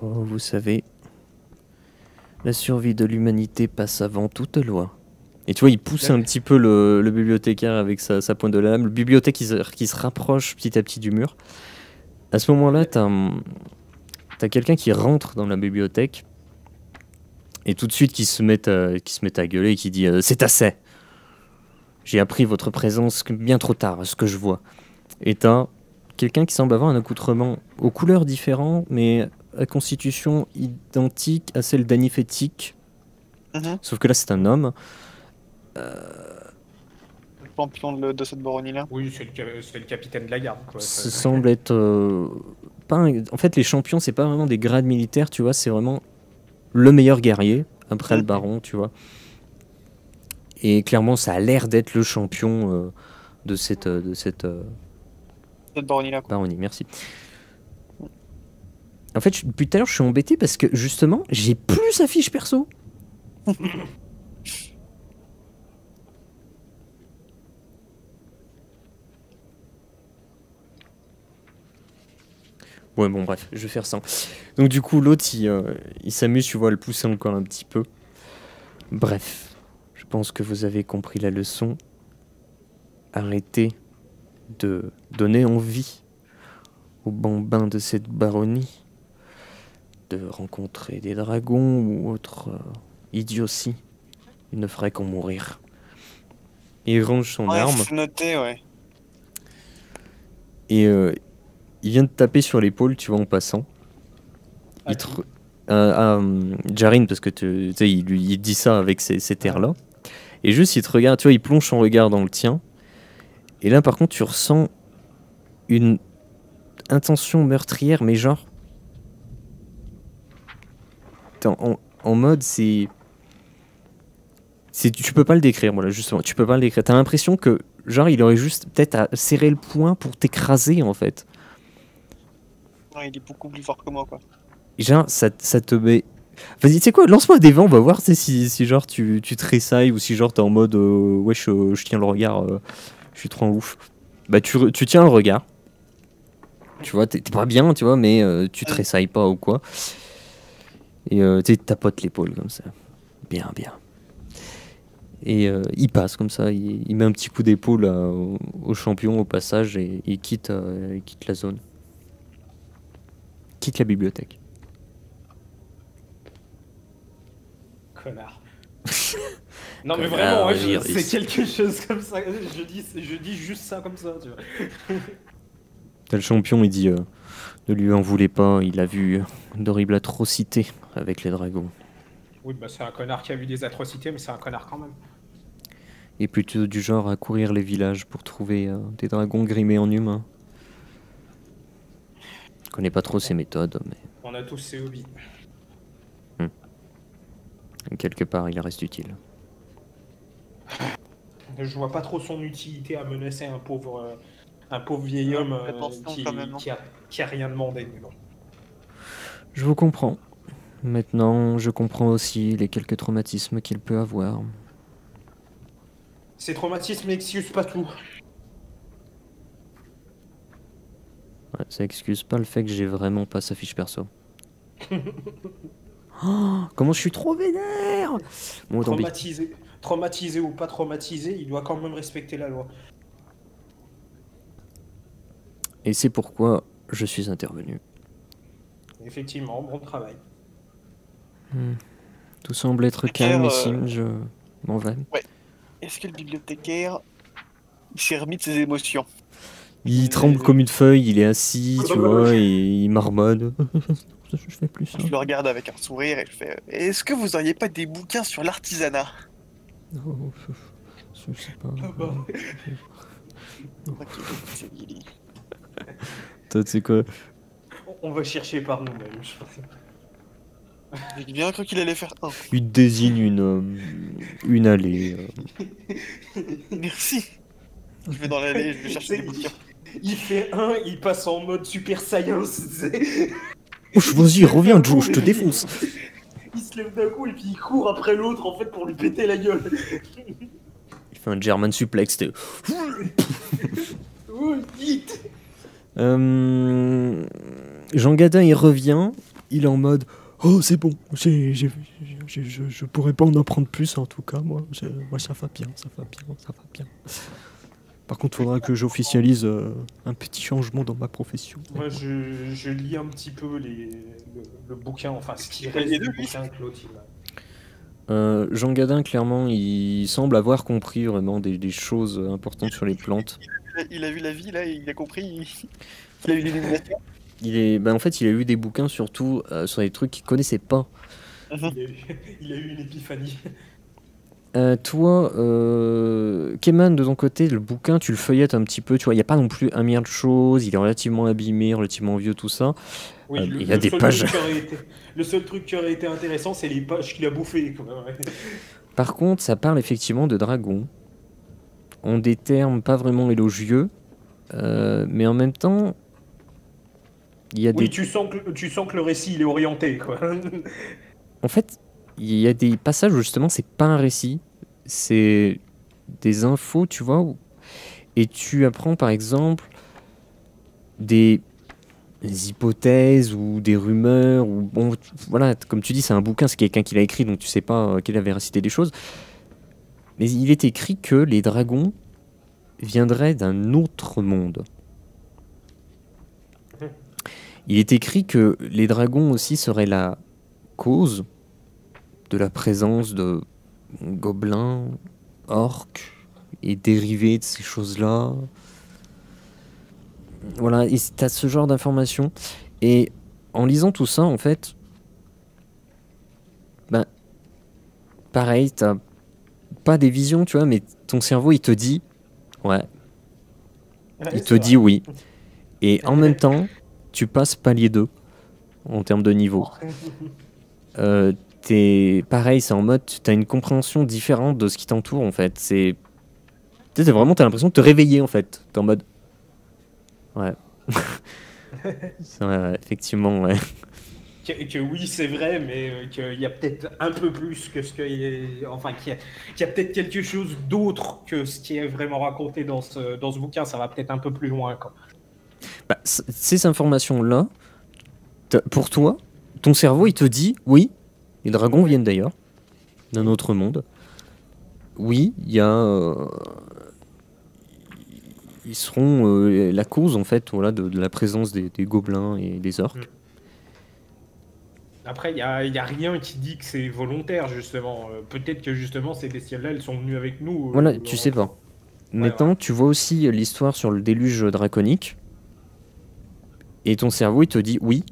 Oh, vous savez, la survie de l'humanité passe avant toute loi. Et tu vois, il pousse un petit peu le bibliothécaire avec sa pointe de la lame. Le bibliothécaire qui se rapproche petit à petit du mur. À ce moment-là, t'as quelqu'un qui rentre dans la bibliothèque et tout de suite qui se met à gueuler et qui dit c'est assez. J'ai appris votre présence bien trop tard, à ce que je vois. Et t'as quelqu'un qui semble avoir un accoutrement aux couleurs différentes, mais à constitution identique à celle d'Anifétique. Sauf que là, c'est un homme. Le champion de cette baronnie-là. Oui, c'est le capitaine de la garde, quoi. Ça semble être... En fait, les champions, c'est pas vraiment des grades militaires, tu vois, c'est vraiment le meilleur guerrier, après le baron, tu vois. Et clairement, ça a l'air d'être le champion de cette baronnie-là. Baronnie, merci. En fait, depuis tout à l'heure, je suis embêté parce que, justement, j'ai plus sa fiche perso. Ouais, bon, bref, je vais faire ça. Donc, du coup, l'autre, il s'amuse, tu vois, à le pousser encore un petit peu. Bref, je pense que vous avez compris la leçon. Arrêtez de donner envie aux bambins de cette baronnie de rencontrer des dragons ou autres idioties. Il ne ferait qu'en mourir. Il range son arme. C'est noté, ouais. Et il vient de taper sur l'épaule, tu vois, en passant. Jarin, parce que tu sais, il dit ça avec ces terres-là. Et juste, il te regarde, tu vois, il plonge son regard dans le tien. Et là, par contre, tu ressens une intention meurtrière, mais genre... En mode, c'est... Tu peux pas le décrire, voilà, justement. Tu peux pas le décrire. T'as l'impression que, genre, il aurait juste peut-être à serrer le poing pour t'écraser, en fait. Non, il est beaucoup plus fort que moi, quoi. Genre, ça te met... Vas-y, tu sais quoi, lance-moi des vents, on va voir si genre tu tressailles ou si genre t'es en mode ouais, je tiens le regard, je suis trop en ouf. Bah, tu tiens le regard. Tu vois, t'es pas bien, tu vois, mais tu tressailles pas ou quoi. Et tu tapotes l'épaule comme ça. Bien. Et il passe comme ça, il met un petit coup d'épaule au champion au passage et il quitte la zone. Quitte la bibliothèque. Connard. Non mais Connard, vraiment, ouais, Osiris. c'est quelque chose comme ça. Je dis juste ça comme ça, tu vois. T'as le champion, il dit ne lui en voulez pas, il a vu d'horribles atrocités avec les dragons. Oui, bah c'est un connard qui a vu des atrocités, mais c'est un connard quand même. Et plutôt du genre à courir les villages pour trouver des dragons grimés en humains. Je connais pas trop ses méthodes, mais On a tous ses hobbies. quelque part il reste utile. Je vois pas trop son utilité à menacer un pauvre vieil homme attention, quand même, hein. qui a rien demandé. Mais bon. Je vous comprends. Maintenant, je comprends aussi les quelques traumatismes qu'il peut avoir. Ces traumatismes n'excusent pas tout. Ouais, ça excuse pas le fait que j'ai vraiment pas sa fiche perso. Oh, comment je suis trop vénère! Bon, tant pis. Traumatisé ou pas traumatisé, il doit quand même respecter la loi. Et c'est pourquoi je suis intervenu. Effectivement, bon travail. Tout semble être calme ici, je m'en vais. Est-ce que le bibliothécaire il s'est remis de ses émotions? Il tremble comme une feuille, il est assis, tu vois, et il marmonne. Je fais plus ça. Je le regarde avec un sourire et je fais est-ce que vous auriez pas des bouquins sur l'artisanat? Oh, je sais pas. Ok, c'est Lily. Toi, tu sais quoi? On va chercher par nous-mêmes, je pense. J'ai bien cru qu'il allait faire un. Il te désigne une allée. Merci. Je vais dans l'allée, je vais chercher des bouquins. Il fait un, il passe en mode Super Saiyan, tu sais. Oh, vas-y, reviens, Joe, je te défonce. Il se lève d'un coup et puis il court après l'autre en fait pour lui péter la gueule. Il fait un German suplex. Oh, vite. Jean Gadin, il revient. Il est en mode oh, c'est bon, je pourrais pas en apprendre plus en tout cas. Moi ça va bien, ça va bien, ça va bien. Par contre, faudra que j'officialise un petit changement dans ma profession. Moi, je lis un petit peu le bouquin, enfin ce qui reste du bouquin que l'autre il a. Jean Gadin, clairement, il semble avoir compris vraiment des choses importantes sur les plantes. Il a vu la vie, là, il a compris. Il a eu l'illumination. En fait, il a eu des bouquins surtout sur des trucs qu'il connaissait pas. Il a eu une épiphanie. Toi, Keman, de ton côté, le bouquin, tu le feuillettes un petit peu, tu vois, il n'y a pas non plus un milliard de choses, il est relativement abîmé, relativement vieux, tout ça. Oui, il y a des pages. Le seul truc qui aurait été intéressant, c'est les pages qu'il a bouffées. Par contre, ça parle effectivement de dragons, en des termes pas vraiment élogieux, mais en même temps, il y a oui, des... tu sens que le récit, il est orienté, quoi. En fait, il y a des passages où justement c'est pas un récit, c'est des infos, tu vois, et tu apprends par exemple des hypothèses ou des rumeurs, ou bon, voilà, comme tu dis, c'est un bouquin, c'est quelqu'un qui l'a écrit, donc tu sais pas quelle véracité des choses, mais il est écrit que les dragons viendraient d'un autre monde. Il est écrit que les dragons aussi seraient la cause de la présence de gobelins, orques et dérivés de ces choses-là. Voilà, et t'as ce genre d'informations. Et en lisant tout ça, en fait, ben, pareil, t'as pas des visions, tu vois, mais ton cerveau, il te dit, ouais, il te dit oui. Et en même temps, tu passes palier 2 en termes de niveau. T'es pareil, c'est en mode, t'as une compréhension différente de ce qui t'entoure en fait. C'est vraiment, t'as l'impression de te réveiller en fait. T'es en mode, ouais. Ouais, effectivement, ouais. Que oui, c'est vrai, mais qu'il y a peut-être un peu plus que ce qu'il y a... Enfin, qu'il y a peut-être quelque chose d'autre que ce qui est vraiment raconté dans ce bouquin. Ça va peut-être un peu plus loin, quoi. Bah, ces informations-là, pour toi, ton cerveau, il te dit, oui, les dragons viennent d'ailleurs, d'un autre monde. oui, il y a... ils seront la cause, en fait, voilà, de la présence des gobelins et des orques. Après, il y a rien qui dit que c'est volontaire, justement. Peut-être que, justement, ces bestioles-là, elles sont venues avec nous. Voilà, tu sais pas. Maintenant, voilà. tu vois aussi l'histoire sur le déluge draconique. Et ton cerveau, il te dit oui,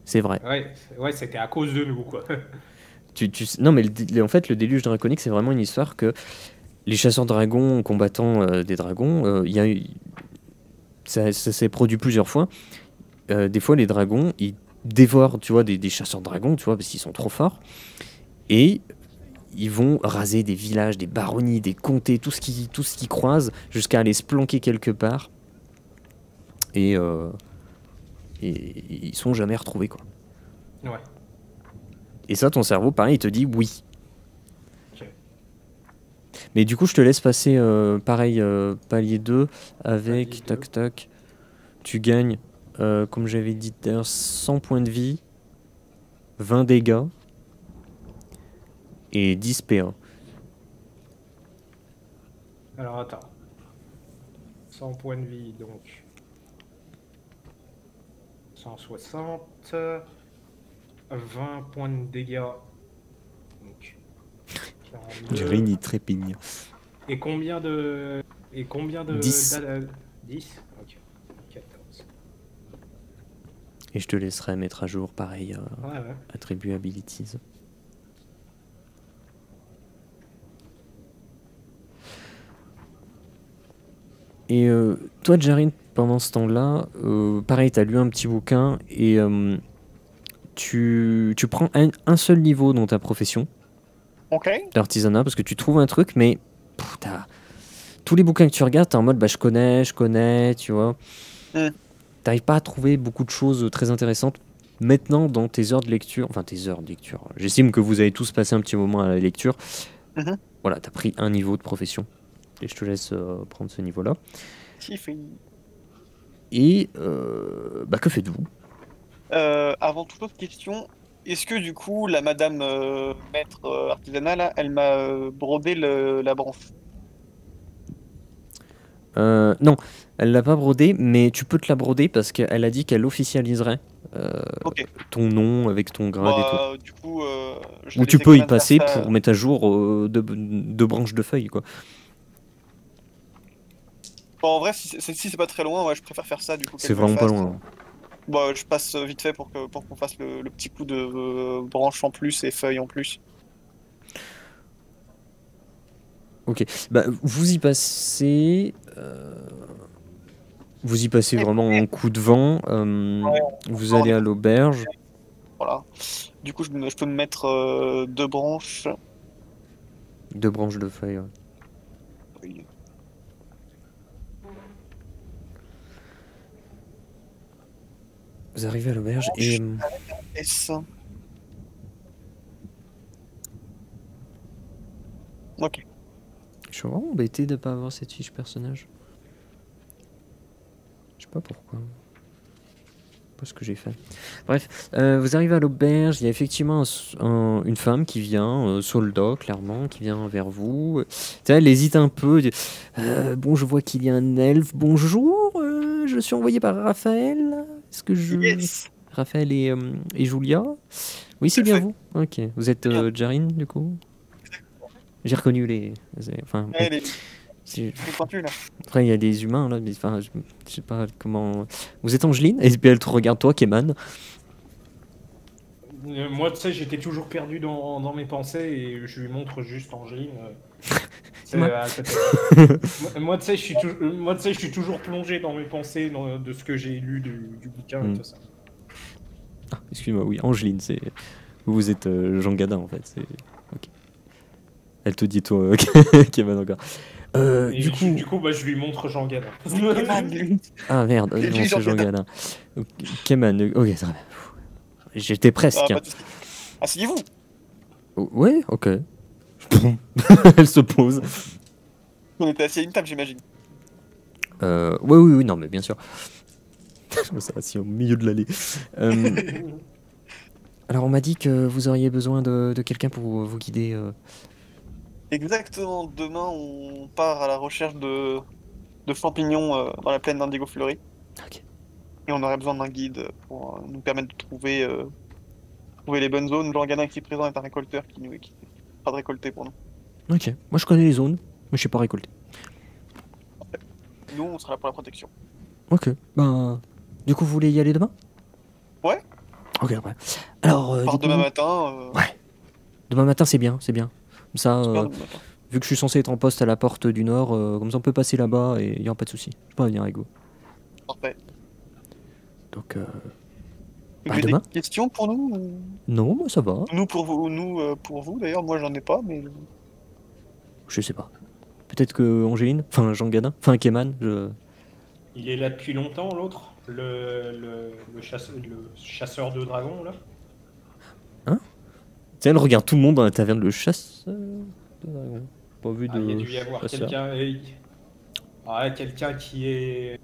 c'est vrai. Ouais, c'était à cause de nous, quoi. Non, mais en fait, le déluge draconique, c'est vraiment une histoire que les chasseurs dragons combattant des dragons, ça s'est produit plusieurs fois. Des fois, les dragons, ils dévorent, tu vois, des chasseurs dragons, tu vois, parce qu'ils sont trop forts. Et ils vont raser des villages, des baronnies, des comtés, tout ce qu'ils croisent, jusqu'à aller se planquer quelque part. Et ils sont jamais retrouvés, quoi. Ouais. Et ça, ton cerveau, pareil, il te dit oui. Ok. Mais du coup, je te laisse passer, pareil, palier 2, avec, Palier 2. tac, tac, tu gagnes, comme j'avais dit tout à l'heure, 100 points de vie, 20 dégâts, et 10 PA. Alors, attends. 100 points de vie, donc... 160... 20 points de dégâts. Donc... 42. Jérine, il trépigne. Et combien de... 10. 10. Ok. 14. Et je te laisserai mettre à jour, pareil, Ouais. attribut abilities. Et toi, Jarine, pendant ce temps-là, pareil, tu as lu un petit bouquin et tu prends un seul niveau dans ta profession Ok. d'artisanat parce que tu trouves un truc, mais tous les bouquins que tu regardes, t'es en mode bah, je connais, tu vois. T'arrives pas à trouver beaucoup de choses très intéressantes. Maintenant, dans tes heures de lecture, j'estime que vous avez tous passé un petit moment à la lecture. Voilà, t'as pris un niveau de profession. Et je te laisse prendre ce niveau-là. Et bah, que faites-vous? Avant toute autre question, est-ce que du coup la madame maître artisanat là, elle m'a brodé la branche? Non, elle l'a pas brodé, mais tu peux te la broder parce qu'elle a dit qu'elle officialiserait ton nom avec ton grade et tout. Du coup, je Ou vais tu laisser peux y Conan faire passer ça. pour mettre à jour deux branches de feuilles, quoi. Bon, en vrai, si c'est pas très loin, ouais, je préfère faire ça du coup qu'elle C'est me le vraiment pas fasse. loin. Bah, je passe vite fait pour qu'on fasse le petit coup de branche en plus et feuilles en plus. Ok, bah vous y passez. Vous y passez vraiment en coup de vent. Vous allez à l'auberge. Voilà. Du coup, je peux me mettre 2 branches. Deux branches de feuilles. Ouais. Oui. Vous arrivez à l'auberge et. S. Ok. Je suis vraiment embêté de pas avoir cette fiche personnage. Je sais pas pourquoi. Pas ce que j'ai fait. Bref, vous arrivez à l'auberge, il y a effectivement une femme qui vient, soldat clairement, qui vient vers vous. Tu sais, elle hésite un peu. Bon, je vois qu'il y a un elfe. Bonjour, je suis envoyé par Raphaël. Est-ce que je... Yes. Raphaël et Julia? Oui, c'est bien vous. Ok, vous êtes Jarine, du coup? J'ai reconnu les... Enfin, Ouais, les c'est- pointus, là. Après, il y a des humains, là, mais enfin, je sais pas comment... Vous êtes Angeline? Et puis elle te regarde, toi, Keman. Moi, tu sais, j'étais toujours perdu dans mes pensées et je lui montre juste Angeline. C'est moi. à côté. Moi, tu sais, je suis toujours plongé dans mes pensées, de ce que j'ai lu du bouquin et tout ça. Ah, excuse-moi, oui, Angeline, c'est... Vous êtes Jean Gadin, en fait. C'est... Ok. Elle te dit, toi, Keman, encore. Et du coup, bah, je lui montre Jean Gadin. Ah, merde, Et non, lui, c'est Jean Jean Gadin. Gadin. Keman, ok, ça va. J'étais presque. Ah, pas de soucis. Asseyez-vous. Ouais, ok. Elle se pose. On était assis à une table, j'imagine. Oui, non, mais bien sûr. Je me suis assis au milieu de l'allée. Alors, on m'a dit que vous auriez besoin de quelqu'un pour vous guider Exactement, demain on part à la recherche de champignons dans la plaine d'Indigo Fleury. Ok. Et on aurait besoin d'un guide pour nous permettre de trouver les bonnes zones. Jean Gadin qui est présent est un récolteur qui fera de récolter pour nous. Ok. Moi, je connais les zones, mais je sais pas récolter. Nous, on sera là pour la protection. Ok. Ben, du coup, vous voulez y aller demain? Ouais. Ok, ouais. Alors, On du part coup, demain matin. ouais. Demain matin, c'est bien, c'est bien. Comme ça, Super demain matin. vu que je suis censé être en poste à la porte du Nord, comme ça, on peut passer là-bas et il y aura pas de souci. Je peux venir avec vous. Parfait. Donc, Vous bah, avez demain? des questions pour nous Non, moi, ça va. Nous pour vous, pour vous d'ailleurs. Moi, j'en ai pas, mais Je sais pas. Peut-être que Angéline, enfin Jean Gadin, enfin Keman, je... Il est là depuis longtemps, l'autre, le chasseur de dragons, là. Tiens, elle regarde tout le monde dans la taverne, le chasseur de dragon. Pas vu de Il y a dû y avoir chasseur. quelqu'un quelqu'un qui est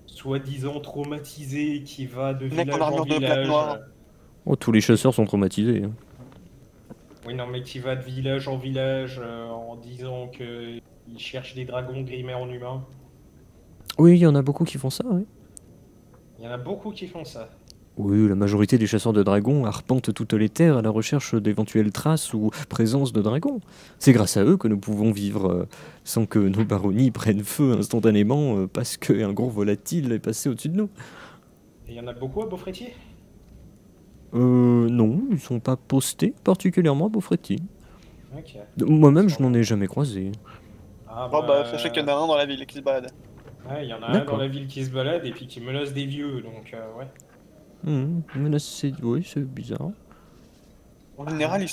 soi-disant traumatisé, qui va de mec en village en armure de plaque village. noire. Oh, tous les chasseurs sont traumatisés. Hein. Oui, non, mais qui va de village en village en disant qu'il cherche des dragons grimés en humains. Oui, il y en a beaucoup qui font ça, oui. Il y en a beaucoup qui font ça. Oui, la majorité des chasseurs de dragons arpentent toutes les terres à la recherche d'éventuelles traces ou présences de dragons. C'est grâce à eux que nous pouvons vivre sans que nos baronnies prennent feu instantanément parce qu'un gros volatile est passé au-dessus de nous. Et il y en a beaucoup à Beaufrétier? Non, ils sont pas postés particulièrement à Beaufréty. Ok. Moi-même, je n'en ai jamais croisé. Ah Oh bah, sachez qu'il y en a un dans la ville qui se balade. ouais, il y en a un D'accord. dans la ville qui se balade et puis qui menace des vieux, donc ouais. Mais là, oui, c'est bizarre. En général,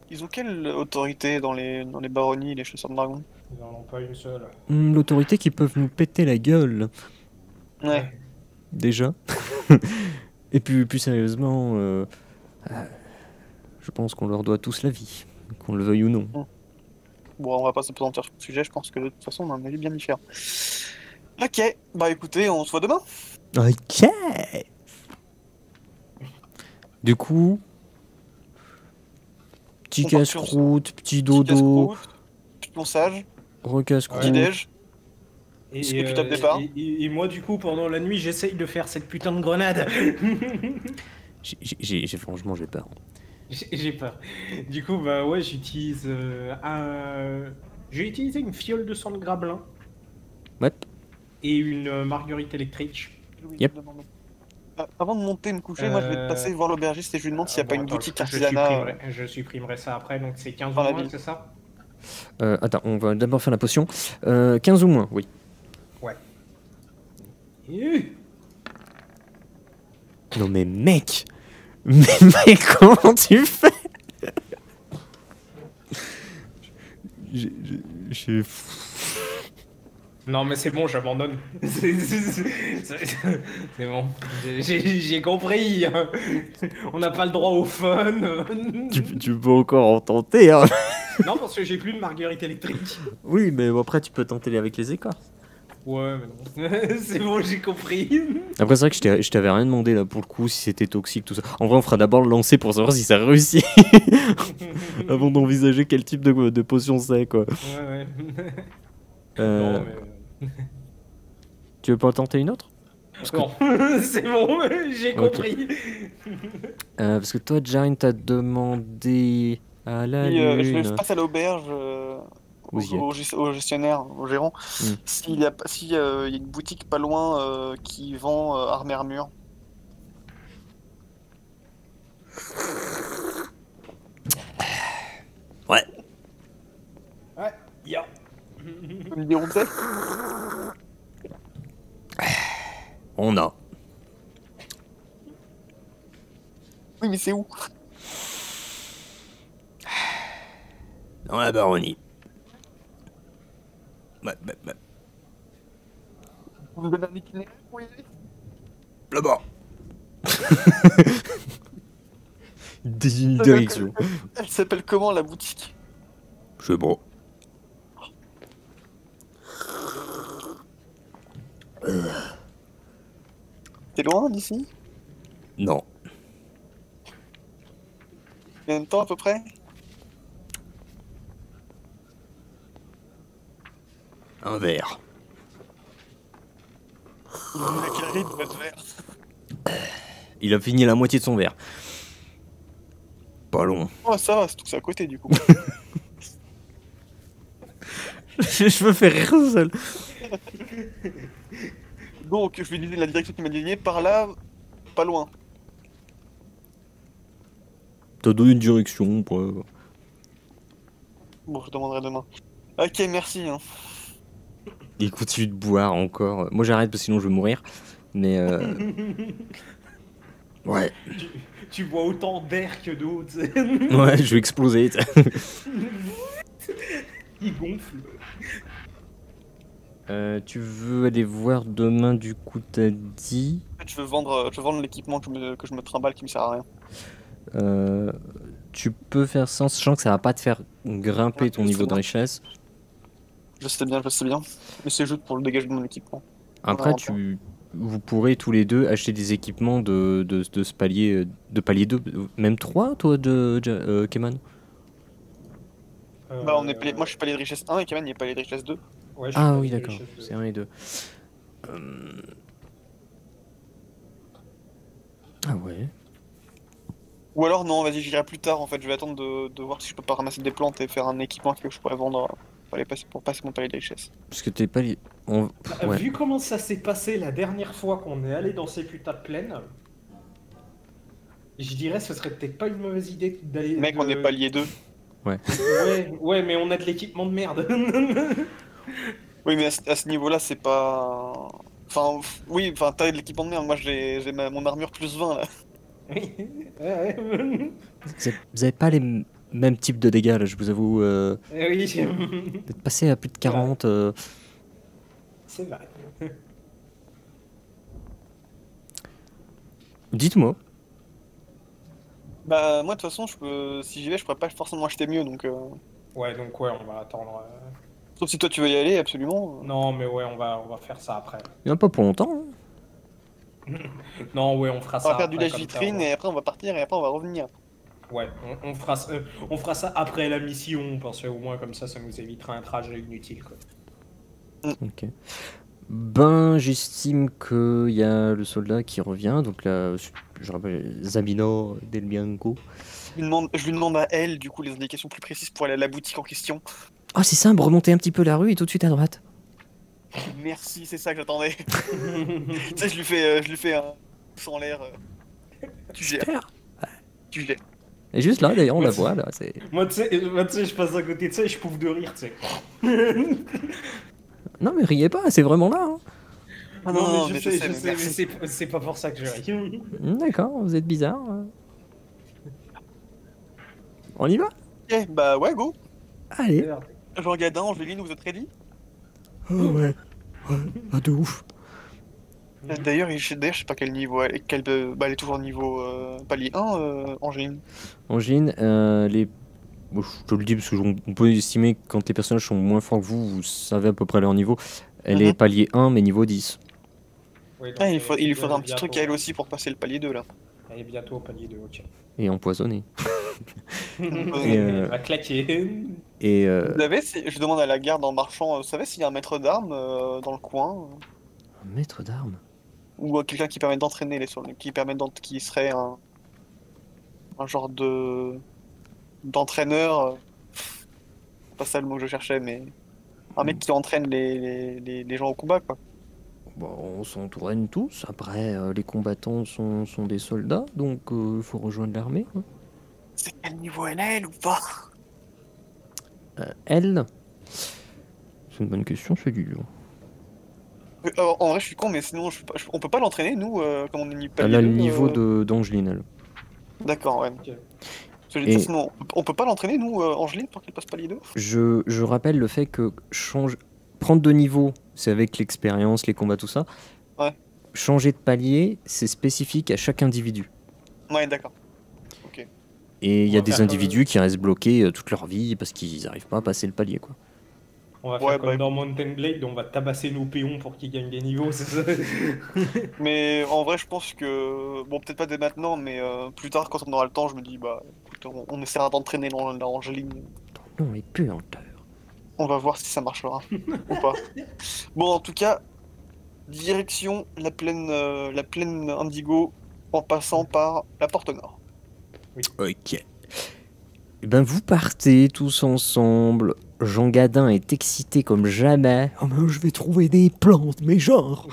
ils ont quelle autorité dans les baronnies, les chasseurs de dragons? Ils n'en ont pas une seule. L'autorité qui peuvent nous péter la gueule, Ouais. déjà. Et puis, plus sérieusement, je pense qu'on leur doit tous la vie, qu'on le veuille ou non. Bon, on va pas s'apesantir sur le sujet, je pense que de toute façon, on a un avis bien différent. Ok, bah écoutez, on se voit demain. Ok. Du coup, petit On part casse-croûte, petit Petit dodo, casse-croûte, petit ponçage, recasse-croûte. petit déj. Et, Discute à départ. et moi, du coup, pendant la nuit, j'essaye de faire cette putain de grenade. Franchement, j'ai peur. J'ai peur. Du coup, bah ouais, j'utilise j'ai utilisé une fiole de sang de grabelin Ouais. et une marguerite électrique. Yep. Avant de monter me coucher, moi je vais passer voir l'aubergiste et je lui demande s'il n'y a pas une Attends, boutique artisanat je supprimerai ça après, donc c'est 15 dans ou la moins, ville. c'est ça? Attends, on va d'abord faire la potion. 15 ou moins, oui. Ouais. Non mais mec Mais mec, comment tu fais? J'ai... Non mais c'est bon, j'abandonne. C'est bon, j'ai compris. On n'a pas le droit au fun. Tu peux encore en tenter, hein. Non, parce que j'ai plus de marguerite électrique. Oui, mais après tu peux tenter avec les écorces. Ouais, mais non. C'est bon, j'ai compris. Après, c'est vrai que je t'avais rien demandé là pour le coup, si c'était toxique, tout ça. En vrai, on fera d'abord le lancer pour savoir si ça réussit. Avant d'envisager quel type de potion c'est, quoi. Ouais, ouais. Euh, Non, mais... Tu veux pas en tenter une autre? Non, c'est bon, j'ai compris. Parce que toi, Jane, t'as demandé à la Je lune. passe à l'auberge Vous y êtes. au gestionnaire, au gérant, Hmm. s'il y a une boutique pas loin qui vend armes et armures. Ouais. Ouais, ya. Tu peux me dire où c'est? On a. Oui, mais c'est où? Dans la baronnie. Ouais. Vous me donnez un itinéraire pour y aller? Là-bas. Désigne une direction. Elle s'appelle comment la boutique? C'est bon. T'es loin d'ici? Non. Combien de temps à peu près? Un verre. Il a quel rythme, votre verre? Il a fini la moitié de son verre. Pas long. Oh, ça va, c'est tout ça à côté du coup. Je me fais rire tout seul. Donc, je lui disais la direction qui m'a désigné, par là, pas loin. T'as donné une direction, quoi. Bon, je demanderai demain. Ok, merci. Hein. Il continue de boire encore. Moi j'arrête parce que sinon je vais mourir. Mais ouais. Tu bois autant d'air que d'eau, tu sais. Ouais, je vais exploser. Il gonfle. Tu veux aller voir demain du coup t'as dit. En fait, je veux vendre l'équipement que je me trimballe qui me sert à rien. Tu peux faire ça en sachant que ça va pas te faire grimper Ouais, ton je niveau sais de bien. richesse. Je sais bien. Mais c'est juste pour le dégagement de mon équipement. Après, Vraiment vous pourrez tous les deux acheter des équipements de ce palier, de palier 2, même 3, toi, Keman. Bah, moi je suis palier de richesse 1 et Kamen il est palier de richesse 2. Ouais, je suis Ah pas oui, de d'accord, richesse de- c'est un et deux. Ah ouais. Ou alors non, vas-y, j'irai plus tard en fait. Je vais attendre de voir si je peux pas ramasser des plantes et faire un équipement que je pourrais vendre pour passer mon palier de richesse. Parce que t'es palier. Ouais. Vu comment ça s'est passé la dernière fois qu'on est allé dans ces putains de plaines, je dirais ce serait peut-être pas une mauvaise idée d'aller. Mec, on est palier 2. Ouais, mais on a de l'équipement de merde. Oui, mais à ce niveau-là, c'est pas. Enfin, oui, enfin, t'as de l'équipement de merde. Moi, j'ai mon armure plus 20 là. Oui, ouais. Vous avez pas les mêmes types de dégâts, là, je vous avoue. Oui, Vous êtes passé à plus de 40. c'est vrai. Dites-moi. Bah, moi, de toute façon, si j'y vais, je pourrais pas forcément acheter mieux donc. Ouais, donc ouais, on va attendre. Sauf si toi tu veux y aller, absolument. Non, mais ouais, on va faire ça après. Il n'y en a pas pour longtemps. Hein. Non, ouais, on fera On ça va faire du après, lèche-vitrine comme ça, et après on va partir et après on va revenir. Ouais, on fera ça après la mission, parce qu'au moins comme ça nous évitera un trajet inutile, quoi. Ok. Ben, j'estime qu'il y a le soldat qui revient. Donc là, je rappelle, Zabino Del Bianco. Je lui demande à elle, du coup, les indications plus précises pour aller à la boutique en question. Ah, c'est simple, remontez un petit peu la rue et tout de suite à droite. Merci, c'est ça que j'attendais. Tu sais, je lui fais un pouce en l'air. Tu gères, Super. tu gères. Et juste là, d'ailleurs, on la Ouais, voit. Là, c'est... Moi, tu sais, je passe à côté de ça et je pouffe de rire, tu sais. Non, mais riez pas, c'est vraiment là. Hein. Ah Non, mais mais je sais, mais mais merci. c'est pas pour ça que je ris. D'accord, vous êtes bizarre. On y va? Ok, bah ouais, go. Allez. Jean Gadin, Angéline, vous êtes ready? Oh ouais. Ah, de ouf. D'ailleurs, je sais pas quel niveau elle est. Bah, elle est toujours niveau palier 1, Angéline. Angine, bon, je te le dis parce que on peut estimer que quand les personnages sont moins forts que vous savez à peu près leur niveau. Elle est palier 1 mais niveau 10. Oui, donc, Ah, il lui faudra un petit bientôt- truc à elle aussi pour passer le palier 2 là. Elle est bientôt au palier 2, ok. Et empoisonnée. Elle va claquer. Et Vous savez, je demande à la garde en marchant, vous savez s'il y a un maître d'armes dans le coin un maître d'armes. ou quelqu'un qui permet d'entraîner qui serait un genre d'entraîneur, pas ça le mot que je cherchais, mais un mec qui entraîne les gens au combat quoi. Bon, on s'entraîne tous. Après, les combattants sont des soldats, donc il faut rejoindre l'armée. Hein. C'est quel niveau elle ou pas? Elle, c'est une bonne question, c'est dur. En vrai, je suis con, mais sinon, on peut pas l'entraîner, nous, comme on est niveau Elle palier a le 2, niveau d'Angeline, elle. D'accord, ouais. Ok. Parce que j'ai dit, sinon, on peut pas l'entraîner, nous, Angéline, pour qu'elle passe palier 2? Je rappelle le fait que prendre de niveau, c'est avec l'expérience, les combats, tout ça. Ouais. Changer de palier, c'est spécifique à chaque individu. Ouais, d'accord. Et il y On a va des faire individus qui restent bloqués toute leur vie parce qu'ils n'arrivent pas à passer le palier, quoi. On va Ouais, faire comme bah, dans Mountain Blade, on va tabasser nos péons pour qu'ils gagnent des niveaux, c'est ça. Mais en vrai, je pense que, bon, peut-être pas dès maintenant, mais plus tard, quand on aura le temps, je me dis, bah, écoute, on essaiera d'entraîner l'Angéline. Non, mais puanteur. On va voir si ça marchera ou pas. Bon, en tout cas, direction la plaine Indigo en passant par la porte nord. Ok. Eh ben, vous partez tous ensemble. Jean Gadin est excité comme jamais. Oh, mais je vais trouver des plantes, mais genre.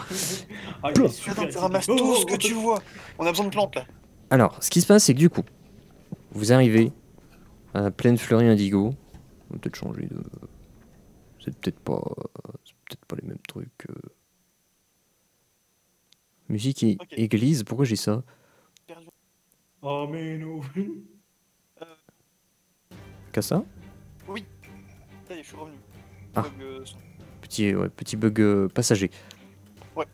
Ah, il est Attends, super tu ramasses excité. tout ce que tu vois. On a besoin de plantes là. Alors, ce qui se passe, c'est que du coup, vous arrivez à la plaine fleurie indigo. On va peut-être changer de. C'est peut-être pas les mêmes trucs. Musique et Ok. église, pourquoi j'ai ça? Oh, mais non. Qu'à ça? Ça y est, je suis revenu. Ah. Son. Petit bug passager. Ouais.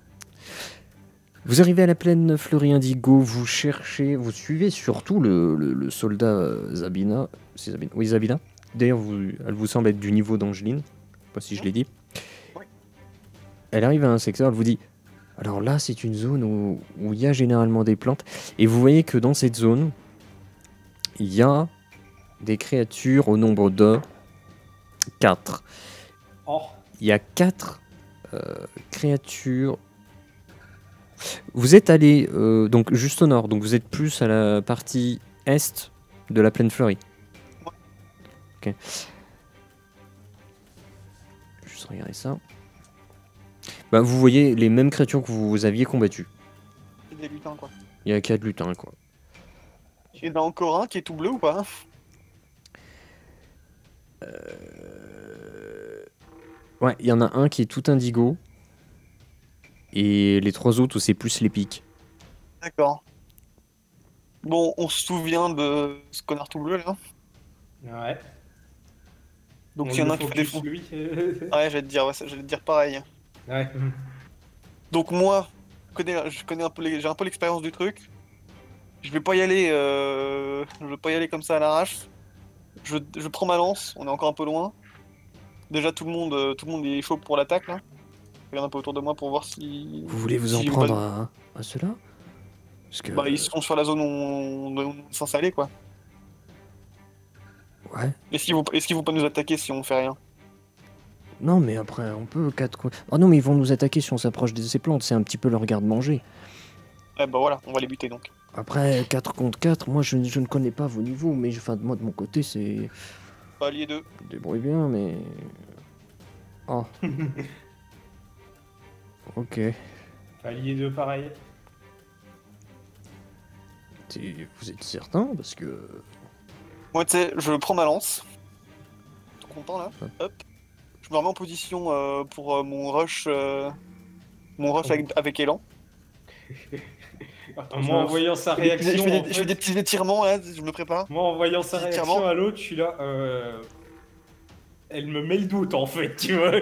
Vous arrivez à la plaine fleurie indigo, vous cherchez, vous suivez surtout le soldat Zabina. C'est Zabina? Oui, Zabina. D'ailleurs, elle vous semble être du niveau d'Angeline. Je sais pas si je l'ai dit. Ouais. Elle arrive à un secteur, elle vous dit alors là, c'est une zone où il y a généralement des plantes. Et vous voyez que dans cette zone, il y a des créatures au nombre de 4. Oh. Il y a 4 créatures. Vous êtes allé donc juste au nord, donc vous êtes plus à la partie est de la plaine fleurie. Ok. Juste regarder ça. Bah, vous voyez les mêmes créatures que vous aviez combattues. C'est des lutins quoi. Il y a 4 lutins quoi. Il y en a encore un qui est tout bleu ou pas? Ouais, il y en a un qui est tout indigo. Et les 3 autres, c'est plus les pics. D'accord. Bon, on se souvient de ce connard tout bleu là. Ouais. Donc On s'il y en a un le qui fait des focus, fous. lui. Ouais, j'allais te dire pareil. Ouais. Donc moi, je connais un peu j'ai un peu l'expérience du truc. Je vais pas y aller, comme ça à l'arrache. Je prends ma lance. On est encore un peu loin. Déjà tout le monde est chaud pour l'attaque là. Je regarde un peu autour de moi pour voir si. Vous voulez vous si en j'ai une prendre bonne- à ceux-là? Parce que... Bah ils sont sur la zone où on est censé aller quoi. Ouais. Est-ce qu'ils vont pas nous attaquer si on fait rien? Non, mais après, on peut 4... Oh non, mais ils vont nous attaquer si on s'approche de ces plantes. C'est un petit peu leur garde-manger. Ouais bah voilà, on va les buter donc. Après, 4 contre 4, moi, je ne connais pas vos niveaux. Mais enfin, moi, de mon côté, c'est... Alliés 2. Je me débrouille bien, mais... Oh. Ok. Allié 2 pareil. Vous êtes certain? Parce que... Moi tu sais, je prends ma lance. Tout content là. Ouais. Hop. Je me remets en position pour mon rush. Mon rush avec élan. Attends, moi, en voyant sa réaction. Je fais des petits étirements là, je me prépare. Moi, en voyant sa Petit réaction étirement. à l'autre, je suis là. Elle me met le doute, en fait, tu vois.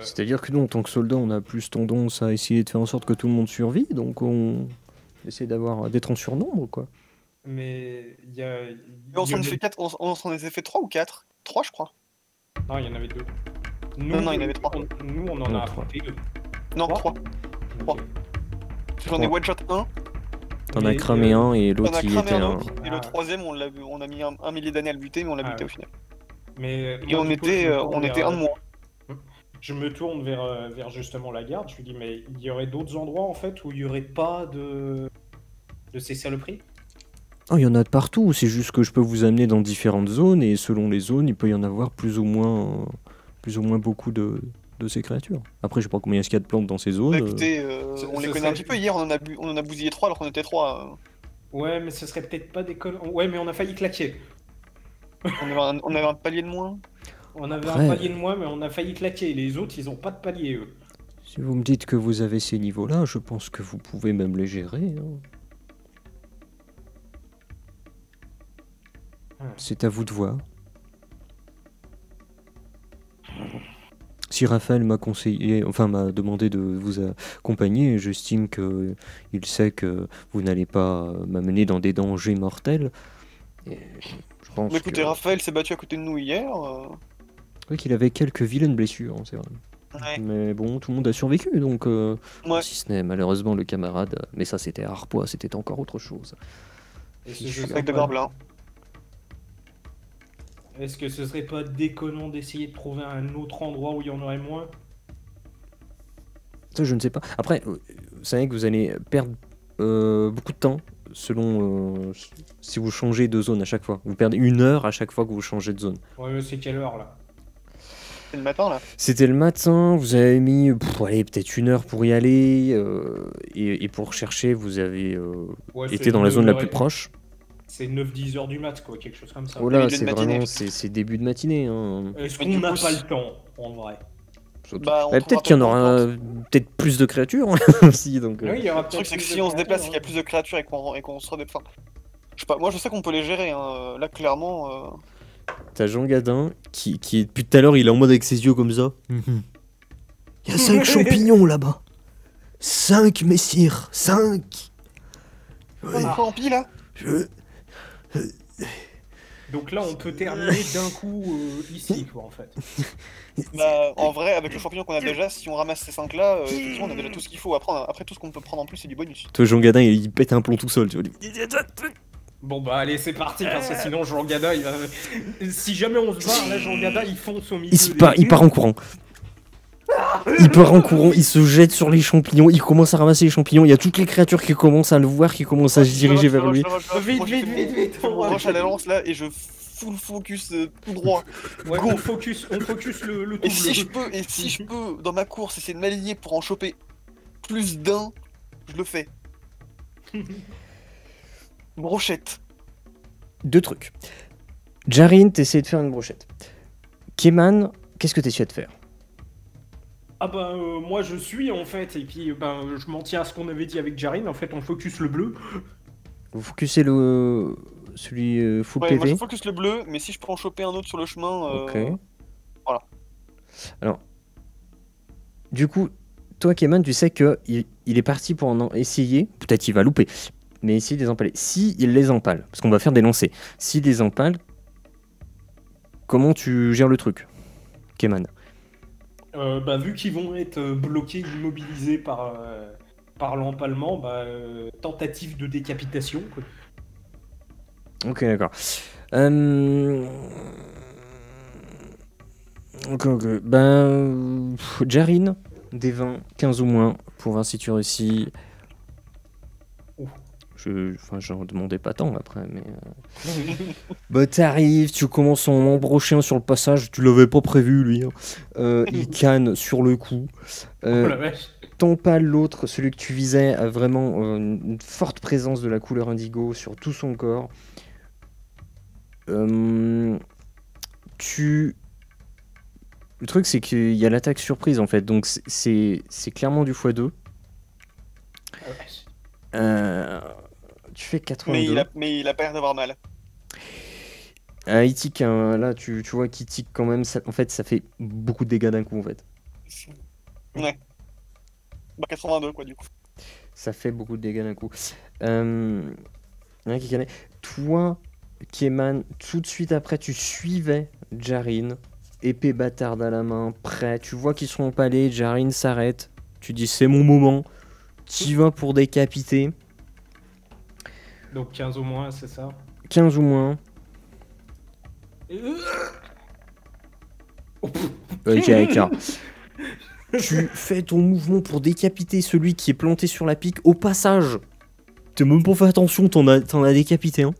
C'est-à-dire que nous, en tant que soldats, on a plus tendance à essayer de faire en sorte que tout le monde survit. Donc, on essaie d'être en surnombre, quoi. Mais il y a. On s'en a fait 3 ou 4? 3 je crois. Non, il y en avait 2. Non, il y en avait 3. Nous, on en Non, a 3. affronté 2. Non, 3. Ok. J'en ai one shot 1, T'en as Mais, cramé un et on l'autre, a il cramé était un un... autre, et le troisième on a mis un millier d'années à le buter, mais on l'a Ah buté ouais. au final. Mais Et on était un de moins. Je me tourne vers justement la garde. Je lui dis, mais il y aurait d'autres endroits en fait où il n'y aurait pas de ces saloperies? Oh, il y en a de partout, c'est juste que je peux vous amener dans différentes zones, et selon les zones, il peut y en avoir plus ou moins beaucoup de ces créatures. Après, je sais pas combien est-ce qu'il y a de plantes dans ces zones. Bah, écoutez, on les ce connaît un serait- petit peu. Hier, on en a bousillé 3 alors qu'on était 3. Ouais, mais ce serait peut-être pas des colons. Ouais, mais on a failli claquer. On avait un palier de moins. On avait Après- un palier de moins, mais on a failli claquer. Les autres, ils ont pas de palier, eux. Si vous me dites que vous avez ces niveaux-là, je pense que vous pouvez même les gérer. Hein. C'est à vous de voir. Si Raphaël m'a conseillé, enfin m'a demandé de vous accompagner, j'estime que il sait que vous n'allez pas m'amener dans des dangers mortels. Et je pense Bah, écoutez, que... Raphaël s'est battu à côté de nous hier. Oui, qu'il avait quelques vilaines blessures, hein, c'est vrai. Ouais. Mais bon, tout le monde a survécu, donc Ouais. si ce n'est malheureusement le camarade. Mais ça, c'était à Arpois, c'était encore autre chose. Et Je suis je sens Avec de pas- Grabelin. Est-ce que ce serait pas déconnant d'essayer de trouver un autre endroit où il y en aurait moins? Ça, je ne sais pas. Après, vous savez que vous allez perdre beaucoup de temps selon si vous changez de zone à chaque fois. Vous perdez 1 heure à chaque fois que vous changez de zone. Ouais, mais c'est quelle heure là? C'est le matin là. C'était le matin, vous avez mis allez, peut-être 1 heure pour y aller, et pour chercher, vous avez Ouais, été c'est dans la zone la plus 9h30. proche. C'est 9-10 heures du mat, quoi, quelque chose comme ça. Oh là, Début de c'est matinée. vraiment c'est début de matinée. Hein. Est-ce Mais qu'on du n'a coup, pas le temps, en vrai? Surtout. Bah, on Peut-être trouvera qu'il y en pas aura le temps. peut-être plus de créatures aussi. Donc, Oui, il y aura Le truc, peut-être c'est que plus si de on se déplace et créatures, qu'il y a plus de créatures et qu'on se redéploie. Enfin, je sais pas, moi je sais qu'on peut les gérer. Hein. Là, clairement. t'as Jean Gadin qui depuis tout à l'heure, il est en mode avec ses yeux comme ça. Il y a 5 champignons là-bas. 5, messire, 5. On est pas en pile là. Donc là, on peut terminer d'un coup ici, quoi, en fait. Bah, en vrai, avec le champignon qu'on a déjà, si on ramasse ces 5 là, effectivement, on a déjà tout ce qu'il faut. Après, tout ce qu'on peut prendre en plus, c'est du bonus. Toi, Jean Gadin, il pète un plomb tout seul. Tu vois. Bon, bah, allez, c'est parti, parce que sinon, Jean Gada, il va. Si jamais on se barre, là, Jean Gada, il fonce au milieu. Il part en courant. Il part en courant, il se jette sur les champignons, il commence à ramasser les champignons. Il y a toutes les créatures qui commencent à le voir, qui commencent à se diriger vers lui. Vite, vite. Je me rush à la lance là et je full focus tout droit. Ouais, Go. on focus le tout Et si bleu. je peux, dans ma course, essayer de m'aligner pour en choper plus d'un, je le fais. Brochette. 2 trucs. Jarin, t'essaies de faire une brochette. Keman, qu'est-ce que t'essaies de faire? Ah bah moi je suis en fait, et puis ben je m'en tiens à ce qu'on avait dit avec Jarin, en fait on focus le bleu. Vous focusez celui full Ouais, moi je PV. focus le bleu, mais si je peux en choper un autre sur le chemin. Ok. Voilà. Alors, du coup, toi, Keman, tu sais que il est parti pour en essayer. Peut-être il va louper, mais essayer de les empaler. Si il les empale, parce qu'on va faire des lancers. S'il les empale, comment tu gères le truc, Keman? Bah vu qu'ils vont être bloqués, immobilisés par l'empalement, bah tentative de décapitation, quoi. Ok, d'accord. Ok. Ben, Jarin, des 20, 15 ou moins, pour voir si tu réussis. Ouf. J'en demandais pas tant après, mais. Bah, t'arrives, tu commences à en embrocher un sur le passage, tu l'avais pas prévu lui. Hein. Il canne sur le coup. Oh la vache. T'empales l'autre, celui que tu visais, a vraiment une forte présence de la couleur indigo sur tout son corps. Le truc, c'est qu'il y a l'attaque surprise en fait, donc c'est clairement du x2. Ah, vache. Tu fais 82. Mais il a pas l'air d'avoir mal. Il tique, hein, là tu vois qu'il tique quand même, en fait ça fait beaucoup de dégâts d'un coup en fait. Ouais. Bah 82 quoi du coup. Ça fait beaucoup de dégâts d'un coup. Rien qui connaît. Toi, Keman, tout de suite après tu suivais Jarin, épée bâtarde à la main, prêt. Tu vois qu'ils sont empalés, Jarin s'arrête. Tu dis c'est mon moment. T'y vas pour décapiter. Donc 15 au moins, c'est ça. 15 ou moins. Ok, Eka. Tu fais ton mouvement pour décapiter celui qui est planté sur la pique. Au passage, t'as même pas fait attention, t'en as décapité un.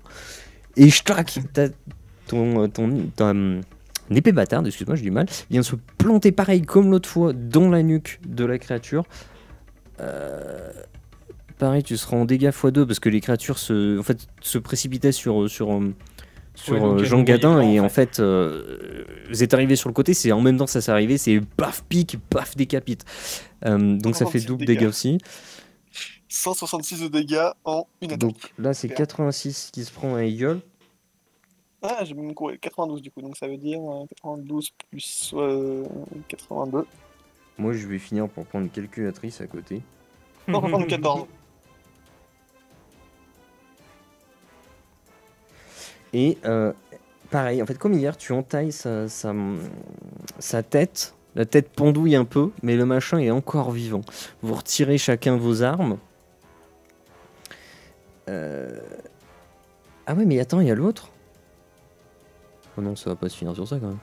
Et j'tac, ta épée bâtarde, excuse-moi, j'ai du mal, vient se planter pareil comme l'autre fois dans la nuque de la créature. Pareil, tu seras en dégâts x2 parce que les créatures se précipitaient sur donc, Jean Gadin elles et ont en fait vous êtes arrivé sur le côté, c'est en même temps que ça s'est arrivé, c'est paf pique, paf décapite. Donc ça fait 166 double dégâts. dégâts aussi. 166 de dégâts en une attaque. Donc là c'est 86 qui se prend à Eagle. Ah, j'ai même couru 92 du coup, donc ça veut dire 92 plus 82. Moi je vais finir pour prendre une calculatrice à côté. 174. Et pareil, en fait comme hier, tu entailles sa tête. La tête pendouille un peu, mais le machin est encore vivant. Vous retirez chacun vos armes. Ah ouais, mais attends, il y a l'autre. Oh non, ça va pas se finir sur ça quand même.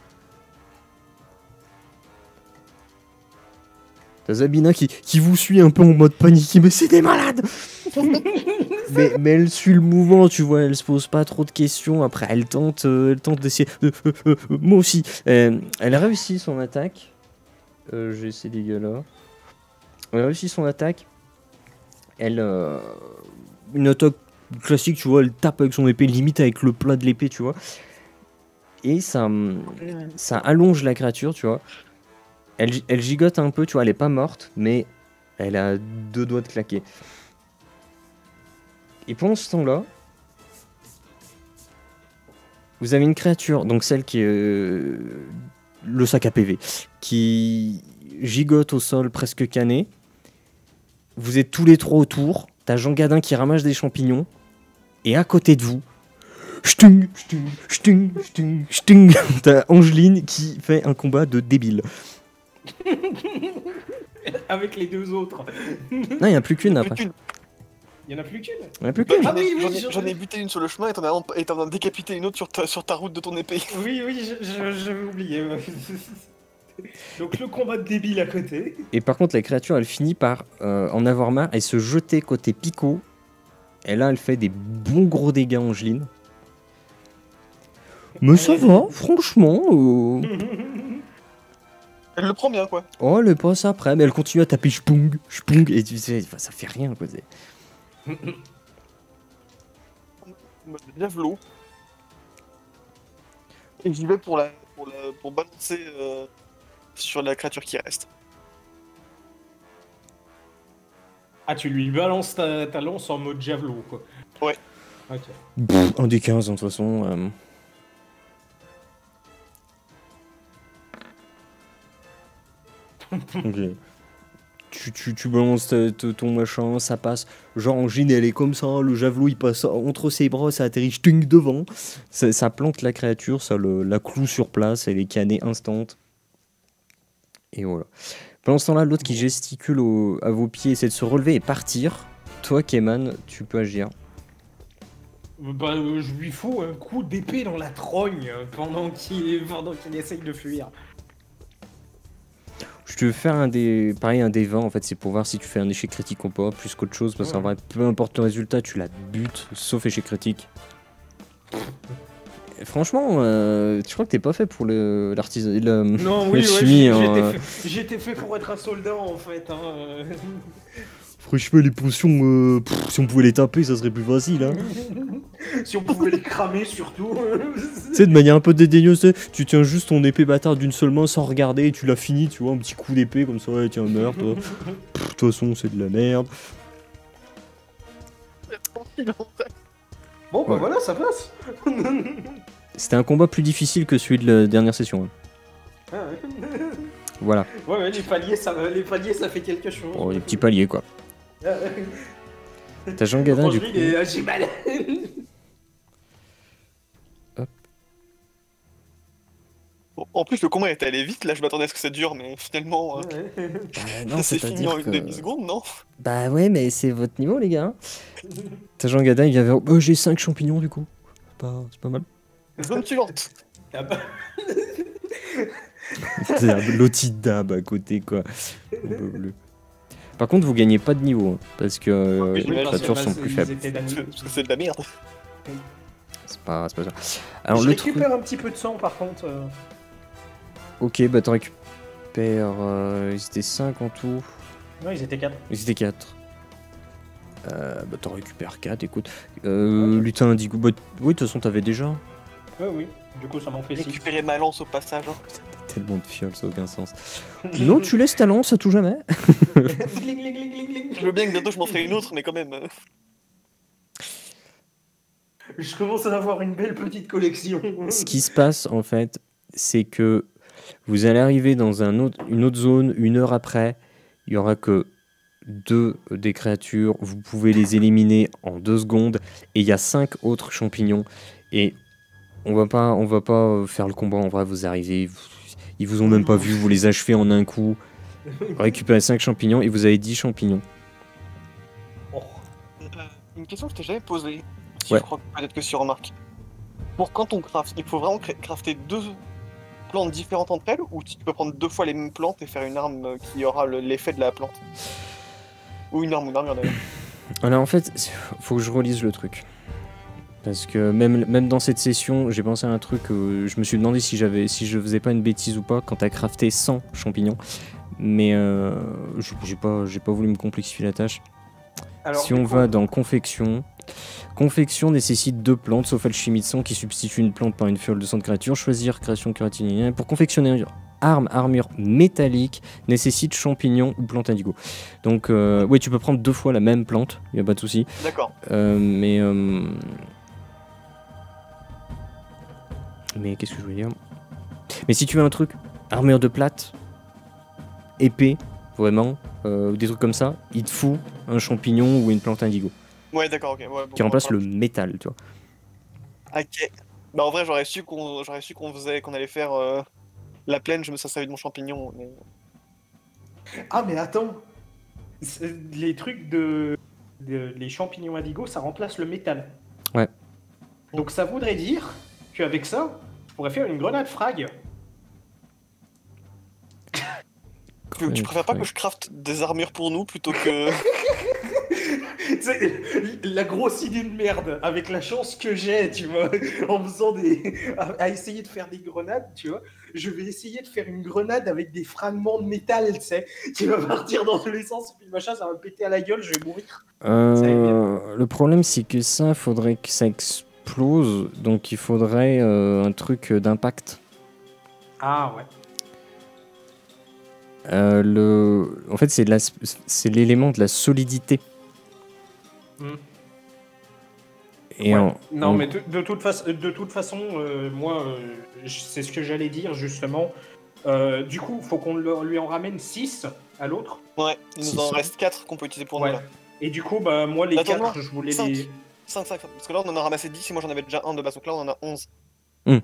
T'as Zabina qui vous suit un peu en mode panique, mais c'est des malades. mais elle suit le mouvement, tu vois, elle se pose pas trop de questions. Après, elle tente d'essayer. Moi aussi. Elle a réussi son attaque. J'ai ces dégâts-là. Elle a réussi son attaque. Elle. Une attaque classique, tu vois, elle tape avec son épée, limite avec le plat de l'épée, tu vois. Et ça allonge la créature, tu vois. Elle gigote un peu, tu vois, elle est pas morte, mais elle a 2 doigts de claquer. Et pendant ce temps-là, vous avez une créature, donc celle qui est le sac à PV, qui gigote au sol presque cané. Vous êtes tous les 3 autour, t'as Jean Gadin qui ramasse des champignons, et à côté de vous, ch'tung, ch'tung, ch'tung, ch'tung, ch'tung, t'as Angeline qui fait un combat de débile. Avec les 2 autres. Non, il n'y en a plus qu'une après. Il y en a plus qu'une. Il n'y en a plus qu'une. Ah oui, J'en ai buté une sur le chemin et t'en as décapité une autre sur ta route de ton épée. Oui, j'avais oublié. Donc le combat de débile à côté. Et par contre, la créature, elle finit par en avoir marre et se jeter côté Pico. Et là, elle fait des bons gros dégâts, Angeline. Mais ça va, franchement. Elle le prend bien, quoi. Oh, elle passe après, mais elle continue à taper shpung, shpung, et tu sais, ça fait rien, quoi. Javelot. Et j'y vais pour balancer sur la créature qui reste. Ah, tu lui balances ta lance en mode javelot, quoi. Ouais. Ok. Pff, un des 15, de toute façon. Ok. Tu balances ton machin, ça passe. Genre Angine, elle est comme ça, le javelot il passe entre ses bras, ça atterrit ch'tung devant. Ça plante la créature, ça la cloue sur place, elle est cannée instant. Et voilà. Pendant ce temps-là, l'autre qui gesticule à vos pieds essaie de se relever et partir. Toi, Keman, tu peux agir. Bah, je lui fous un coup d'épée dans la trogne pendant qu'il essaye de fuir. Je te fais pareil, un des 20 en fait, c'est pour voir si tu fais un échec critique ou pas, plus qu'autre chose, parce qu'en vrai, peu importe le résultat, tu la butes, sauf échec critique. Et franchement, je crois que t'es pas fait pour l'artisan. Non, oui, chimie, j'étais fait pour être un soldat en fait. Hein. Franchement, les potions, si on pouvait les taper, ça serait plus facile. Hein. Si on pouvait les cramer surtout. Tu sais, de manière un peu dédaigneuse, tu tiens juste ton épée bâtarde d'une seule main sans regarder et tu l'as fini, tu vois, un petit coup d'épée comme ça, ouais, tiens, meurs, toi. De toute façon, c'est de la merde. Bon, bah voilà, ça passe. C'était un combat plus difficile que celui de la dernière session. Hein. Ah ouais. Voilà. Ouais, les paliers, ça fait quelque chose. Oh, les petits paliers, quoi. T'as Jean Gadin, du coup. J'ai mal. Hop. Bon, en plus, le combat est allé vite, là je m'attendais à ce que ça dure, mais finalement, Non, c'est fini en une demi-seconde, non? Bah ouais, mais c'est votre niveau, les gars. T'as Jean Gadin, il vient vers... Oh, j'ai 5 champignons, du coup. C'est pas mal. Zone suivante. Ah bah. C'est Lotidab à côté, quoi. Par contre, vous gagnez pas de niveau, hein, parce que Oui, les créatures sont plus faibles. Parce que c'est de la merde. C'est pas ça. Alors, Je le récupère un petit peu de sang par contre. Ok, bah t'en récupères... ils étaient 5 en tout. Non, ils étaient 4. Ils étaient 4. Bah t'en récupères 4, écoute. Lutin indigo... Bah, oui, de toute façon, t'avais déjà. Oui. Du coup, ça m'en fait 6. Récupérer ma lance au passage. Hein. T'as tellement de fioles, ça n'a aucun sens. Non, tu laisses ta lance à tout jamais. Je veux bien que bientôt je m'en ferai une autre, mais quand même. Je commence à avoir une belle petite collection. Ce qui se passe, en fait, c'est que vous allez arriver dans une autre zone, 1 heure après. Il y aura que 2 des créatures. Vous pouvez les éliminer en 2 secondes. Et il y a 5 autres champignons. Et on va pas faire le combat. En vrai, vous arrivez... Ils vous ont même pas vu, vous les achevez en un coup. Récupérez 5 champignons et vous avez 10 champignons. Une question que je t'ai jamais posée. Si Ouais. je crois que peut-être que si remarque. pour quand on craft, il faut vraiment crafter 2 plantes différentes entre elles, ou tu peux prendre 2 fois les mêmes plantes et faire une arme qui aura l'effet de la plante. Ou une arme d'ailleurs. Alors en fait, faut que je relise le truc. Parce que même dans cette session, j'ai pensé à un truc, je me suis demandé si je faisais pas une bêtise ou pas quand t'as crafté 100 champignons. Mais j'ai pas voulu me complexifier la tâche. Alors, Si on va dans confection, confection nécessite 2 plantes, sauf alchimie de sang qui substitue une plante par une fiole de sang de créature. Choisir création créatinienne. Pour confectionner une armure métallique nécessite champignons ou plante indigo. Donc oui, tu peux prendre 2 fois la même plante, y a pas de souci. D'accord. Mais qu'est-ce que je voulais dire? Mais si tu veux un truc, armure de plate, épée, vraiment, des trucs comme ça, il te faut un champignon ou une plante indigo. Ouais, d'accord, ok. Ouais, qui remplace le métal, tu vois. Ok. Bah en vrai, j'aurais su qu'on allait faire la plaine, je me serais de mon champignon. Mais... Ah mais attends, les trucs les champignons indigo, ça remplace le métal. Ouais. Donc ça voudrait dire qu'avec ça, je pourrais faire une grenade frag. Tu préfères pas que je crafte des armures pour nous plutôt que... La grosse idée de merde, avec la chance que j'ai, tu vois, en faisant à essayer de faire des grenades, tu vois, je vais essayer de faire une grenade avec des fragments de métal, tu sais, qui va partir dans tous les sens, et puis le machin, ça va me péter à la gueule, je vais mourir. Le problème, c'est que ça, faudrait que ça explose, donc il faudrait un truc d'impact. Ah ouais. En fait, c'est l'élément de la solidité. Et ouais. Non, mais de toute façon, moi, c'est ce que j'allais dire justement. Du coup, faut qu'on lui en ramène 6 à l'autre. Ouais, il nous en reste 4 qu'on peut utiliser pour nous là. Et du coup, bah moi les 4, je voulais 5. les... 5, parce que là on en a ramassé 10 et moi j'en avais déjà un de base, donc là on en a 11.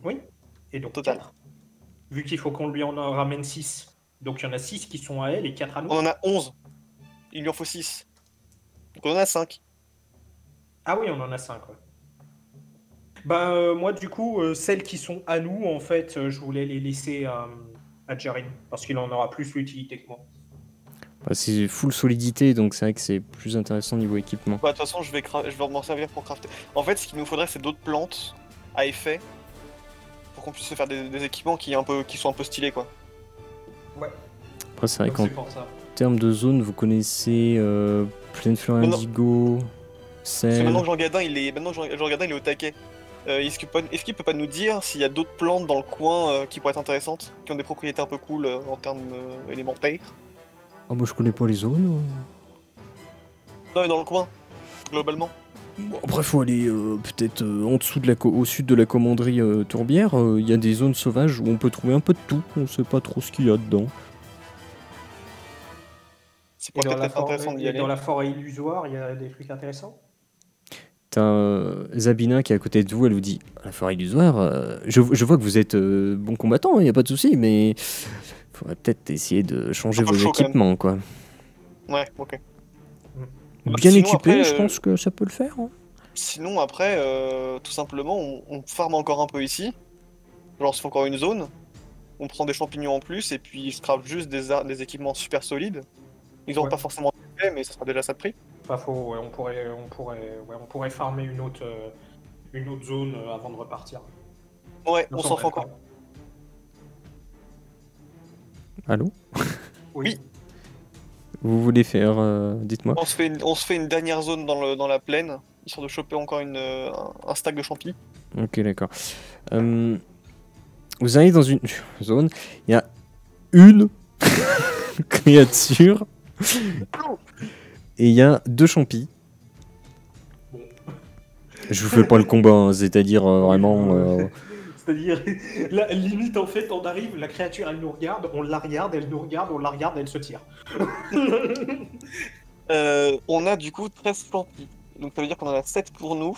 Oui, et donc total. 4. Vu qu'il faut qu'on lui en ramène 6. Donc il y en a 6 qui sont à elle et 4 à nous. On en a 11. Il lui en faut 6. Donc on en a 5. Ah oui, on en a 5, ouais. Bah moi du coup, celles qui sont à nous, en fait, je voulais les laisser à Jarin, parce qu'il en aura plus l'utilité que moi. Bah, c'est full solidité, donc c'est vrai que c'est plus intéressant niveau équipement. Bah de toute façon, je vais m'en servir pour crafter. En fait, ce qu'il nous faudrait, c'est d'autres plantes à effet pour qu'on puisse se faire des équipements qui sont un peu stylés, quoi. Ouais. Après, c'est vrai qu'en termes de zone, vous connaissez Pleine Fleur Indigo, Parce que maintenant que Jean Gadin il est au taquet. Est-ce qu'il peut pas nous dire s'il y a d'autres plantes dans le coin qui pourraient être intéressantes, qui ont des propriétés un peu cool en termes élémentaires? Ah, moi je connais pas les zones. Non, mais dans le coin, globalement. Bon, après, faut aller peut-être en dessous au sud de la commanderie Tourbière. Il y a des zones sauvages où on peut trouver un peu de tout. On sait pas trop ce qu'il y a dedans. C'est peut-être intéressant d'y aller. Dans la forêt illusoire, il y a des trucs intéressants. T'as Zabina qui est à côté de vous, elle vous dit la forêt illusoire, je vois que vous êtes bon combattant, il n'y a pas de souci, mais faudrait peut-être essayer de changer vos équipements, quoi. Ouais, ok. Bien équipé, après, je pense que ça peut le faire. Hein. Sinon, après, tout simplement, on farme encore un peu ici. Genre, on se fait encore une zone. On prend des champignons en plus, et puis il se craft juste des équipements super solides. Ils n'auront pas forcément fait, mais ça sera déjà ça de prix. Pas faux, ouais, on pourrait farmer une autre zone avant de repartir. Ouais, on s'en fait encore. Allô? Oui. Vous voulez faire, dites-moi. On se fait une dernière zone dans la plaine, histoire de choper encore un stack de champis. Ok, d'accord. Vous arrivez dans une zone, il y a une créature et il y a 2 champis. Bon. Je vous fais pas le combat, hein, c'est-à-dire vraiment... C'est-à-dire, là, limite, en fait, on arrive, la créature, elle nous regarde, on la regarde, elle nous regarde, on la regarde, elle se tire. On a du coup 13 champis, donc ça veut dire qu'on en a 7 pour nous.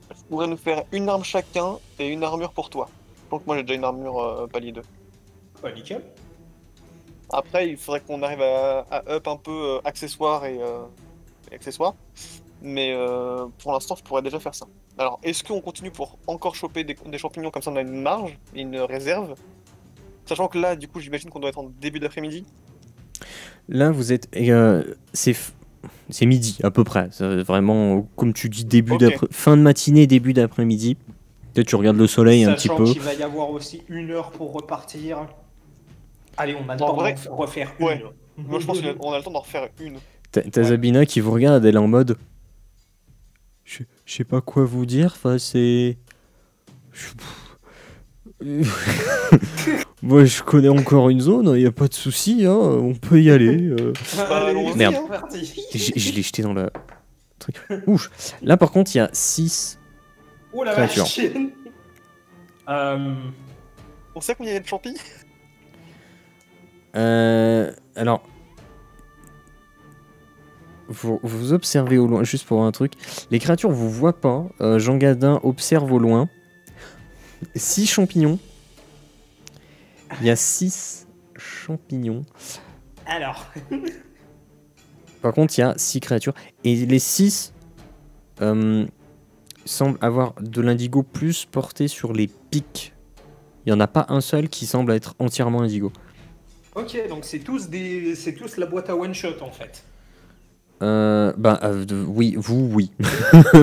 Je pourrais nous faire une arme chacun et une armure pour toi. Donc moi j'ai déjà une armure palier 2. Bah nickel. Après il faudrait qu'on arrive à up un peu accessoires et accessoires. Mais pour l'instant, je pourrais déjà faire ça. Alors, est-ce qu'on continue pour encore choper des champignons comme ça on a une marge, une réserve? Sachant que là, du coup, j'imagine qu'on doit être en début d'après-midi. Là, vous êtes. C'est midi à peu près. C'est vraiment, comme tu dis, fin de matinée, début d'après-midi. Peut-être tu regardes le soleil un petit peu. Sachant qu'il va y avoir aussi 1 heure pour repartir. Allez, on a le temps de refaire une. Moi, je pense qu'on a le temps d'en refaire une. T'as Zabina qui vous regarde, elle est en mode. Je sais pas quoi vous dire, enfin c'est. Moi je connais encore une zone, y a pas de souci, hein, on peut y aller. Merde, je l'ai jeté dans le truc. Ouch. Là par contre il y a 6 créatures. On sait combien il y a de champis? Alors. Vous observez au loin, juste pour un truc. Les créatures vous voient pas. Jean Gadin observe au loin. 6 champignons. Il y a 6 champignons. Alors. Par contre, il y a 6 créatures. Et les 6 semblent avoir de l'indigo plus porté sur les pics. Il n'y en a pas un seul qui semble être entièrement indigo. Ok, donc c'est tous la boîte à one shot en fait. Oui, oui.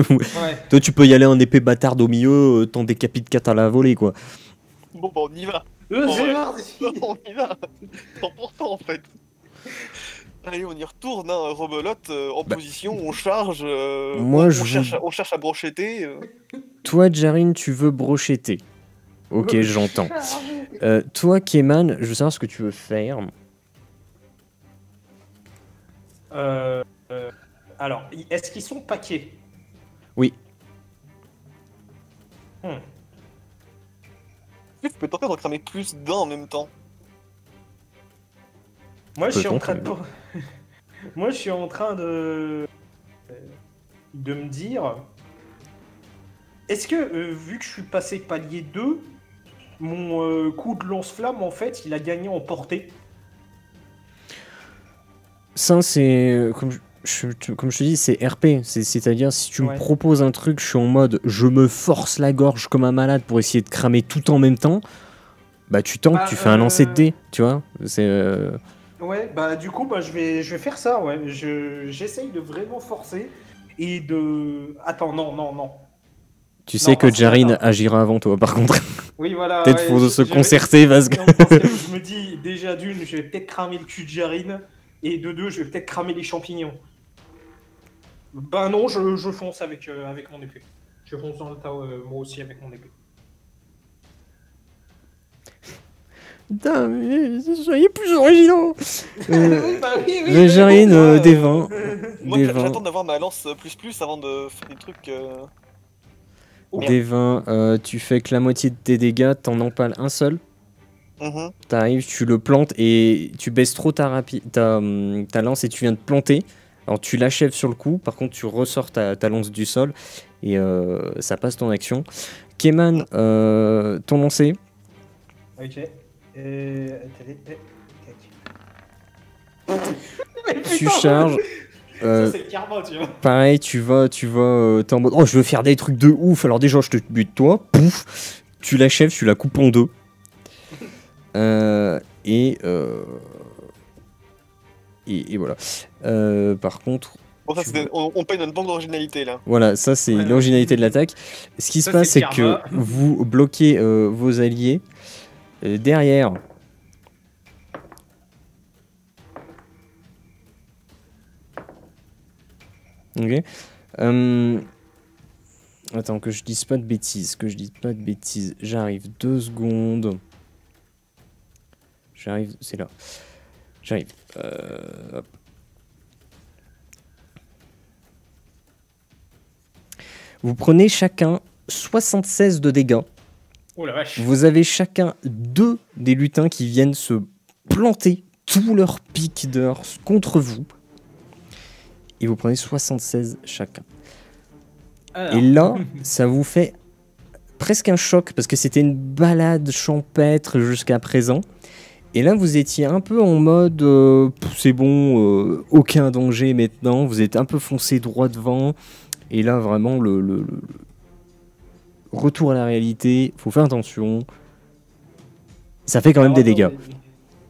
Ouais. Toi, tu peux y aller en épée bâtarde au milieu, t'en décapites 4 à la volée, quoi. Bon, bah, on y va. C'est parti. On y va. C'est important, en fait. Allez, on y retourne, hein, rebelote, en position, on charge. Moi, on cherche à brochetter. Toi, Jarine, tu veux brochetter. Ok, j'entends. Toi, Keman, je veux savoir ce que tu veux faire. Alors, est-ce qu'ils sont paquets? Oui. Tu peux tenter d'en cramer plus d'un en même temps. Moi, je suis en train de... Moi, je suis en train de me dire... Est-ce que, vu que je suis passé palier 2, mon coup de lance-flamme, en fait, il a gagné en portée? Ça, c'est... Comme je te dis, c'est RP. C'est-à-dire, si tu me proposes un truc, je suis en mode, je me force la gorge comme un malade pour essayer de cramer tout en même temps. Bah, tu tentes, tu fais un lancer de dés, tu vois. C'est... Ouais, bah du coup, je vais faire ça, ouais. J'essaye de vraiment forcer et de... Attends, non. Tu sais que Jarine agira avant toi, par contre. Oui, voilà. Peut-être faut se concerter, parce que... parce que je me dis, déjà d'une, je vais peut-être cramer le cul de Jarine, et de deux, je vais peut-être cramer les champignons. Ben non, je fonce avec mon épée. Je fonce dans le tas, moi aussi, avec mon épée. Putain, mais soyez plus originaux. oui, Jarine, des 20. Moi, j'attends d'avoir ma lance plus avant de faire des trucs... Des 20, tu fais que la moitié de tes dégâts, t'en empales un seul. T'arrives, tu le plantes et tu baisses trop ta lance et tu viens de planter. Alors tu l'achèves sur le coup, par contre tu ressors ta lance du sol et ça passe ton action. Keman, ton lancer. Ok. Tu charges. Ça, c'est le karma, tu vois. Pareil, tu vas t'es en mode oh, je veux faire des trucs de ouf. Alors déjà, je te bute toi, pouf, tu l'achèves, tu la coupes en deux. Et voilà. Par contre, bon, ça, on paye notre banque d'originalité là. Voilà, ça c'est l'originalité de l'attaque. Ce qui se passe, c'est que vous bloquez vos alliés derrière. Ok. Attends, que je dise pas de bêtises. J'arrive 2 secondes. J'arrive, c'est là. J'arrive. Hop. Vous prenez chacun 76 de dégâts. Oh la vache. Vous avez chacun 2 des lutins qui viennent se planter tous leurs pics d'heure contre vous. Et vous prenez 76 chacun. Alors. Et là, ça vous fait presque un choc parce que c'était une balade champêtre jusqu'à présent. Et là, vous étiez un peu en mode c'est bon, aucun danger maintenant. Vous êtes un peu foncé droit devant. Et là, vraiment, le retour à la réalité, faut faire attention. Ça fait quand même des dégâts.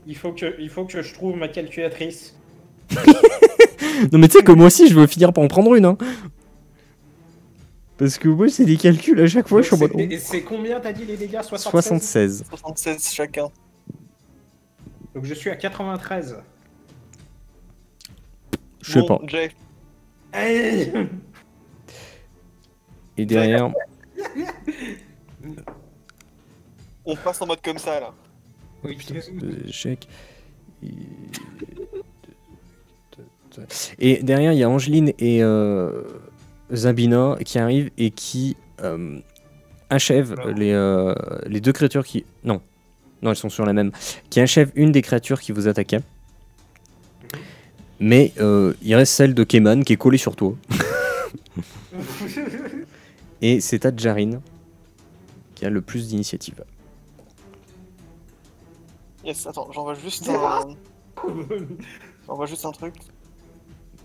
Il faut que je trouve ma calculatrice. Non, mais tu sais que moi aussi, je veux finir par en prendre une. Hein. Parce que moi, c'est des calculs à chaque fois. Je suis en mode. C'est combien t'as dit les dégâts? 76. 76 chacun. Donc je suis à 93. Je sais pas. Jay. Hey Et derrière. On passe en mode comme ça là. oui. Échec. Et derrière, il y a Angeline et Zabina qui arrivent et qui achèvent les deux créatures qui... Non, elles sont sur la même. Qui achèvent une des créatures qui vous attaquait. Mais il reste celle de Keman qui est collée sur toi. Et c'est à Jarin qui a le plus d'initiative. Yes, attends, j'envoie juste un truc.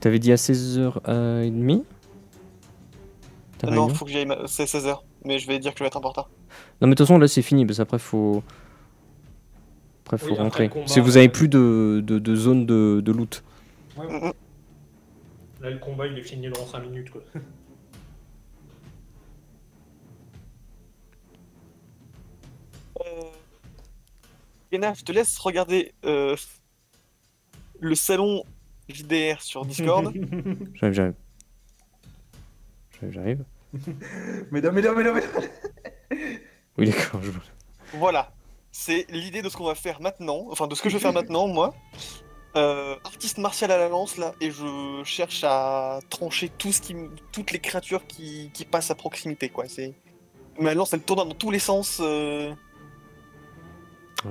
T'avais dit à 16h30 Non, faut que j'y aille, c'est 16h. Mais je vais dire que je vais être un peu en retard. Non mais de toute façon là c'est fini, parce qu'après faut... Faut Oui, rentrer. combat, Si vous avez plus de zone de loot. Ouais. Là le combat il est fini dans 5 minutes quoi. Yena, je te laisse regarder le salon JDR sur Discord. J'arrive. Mesdames. Oui d'accord. Voilà, c'est l'idée de ce qu'on va faire maintenant, enfin de ce que je vais faire maintenant, moi. Artiste martial à la lance là, et je cherche à trancher toutes les créatures qui passent à proximité quoi. Ma lance elle tourne dans tous les sens.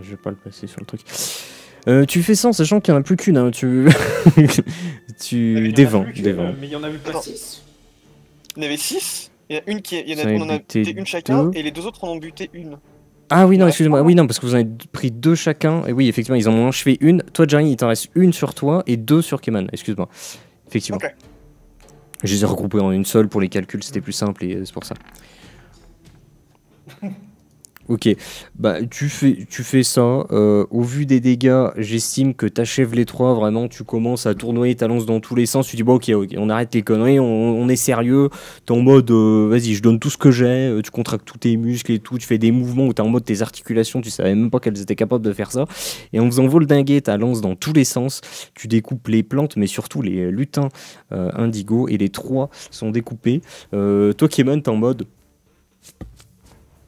Je vais pas le passer sur le truc. Tu fais ça en sachant qu'il n'y en a plus qu'une. Hein. Tu dévends. Mais il y en avait pas 6. Il y en avait 6. On en a buté buté une chacun, deux. et les deux autres en ont buté une. Ah oui, non, Ouais. excusez-moi. Oui, non, parce que vous en avez pris 2 chacun. Et oui, effectivement, ils en ont achevé une. Toi, Jarin, il t'en reste une sur toi et 2 sur Keman. Excuse-moi. Effectivement. Ok. Je les ai regroupés en une seule pour les calculs, c'était plus simple et c'est pour ça. Ok, bah tu fais ça. Au vu des dégâts, j'estime que t'achèves les 3. Vraiment, tu commences à tournoyer ta lance dans tous les sens. Tu dis bon, ok, on arrête les conneries, on est sérieux. T'es en mode vas-y, je donne tout ce que j'ai. Tu contractes tous tes muscles et tout. Tu fais des mouvements où t'es en mode tes articulations. Tu savais même pas qu'elles étaient capables de faire ça. Et en faisant voldinguer ta lance dans tous les sens, tu découpes les plantes, mais surtout les lutins indigo. Et les 3 sont découpés. Toi, Keman, t'es en mode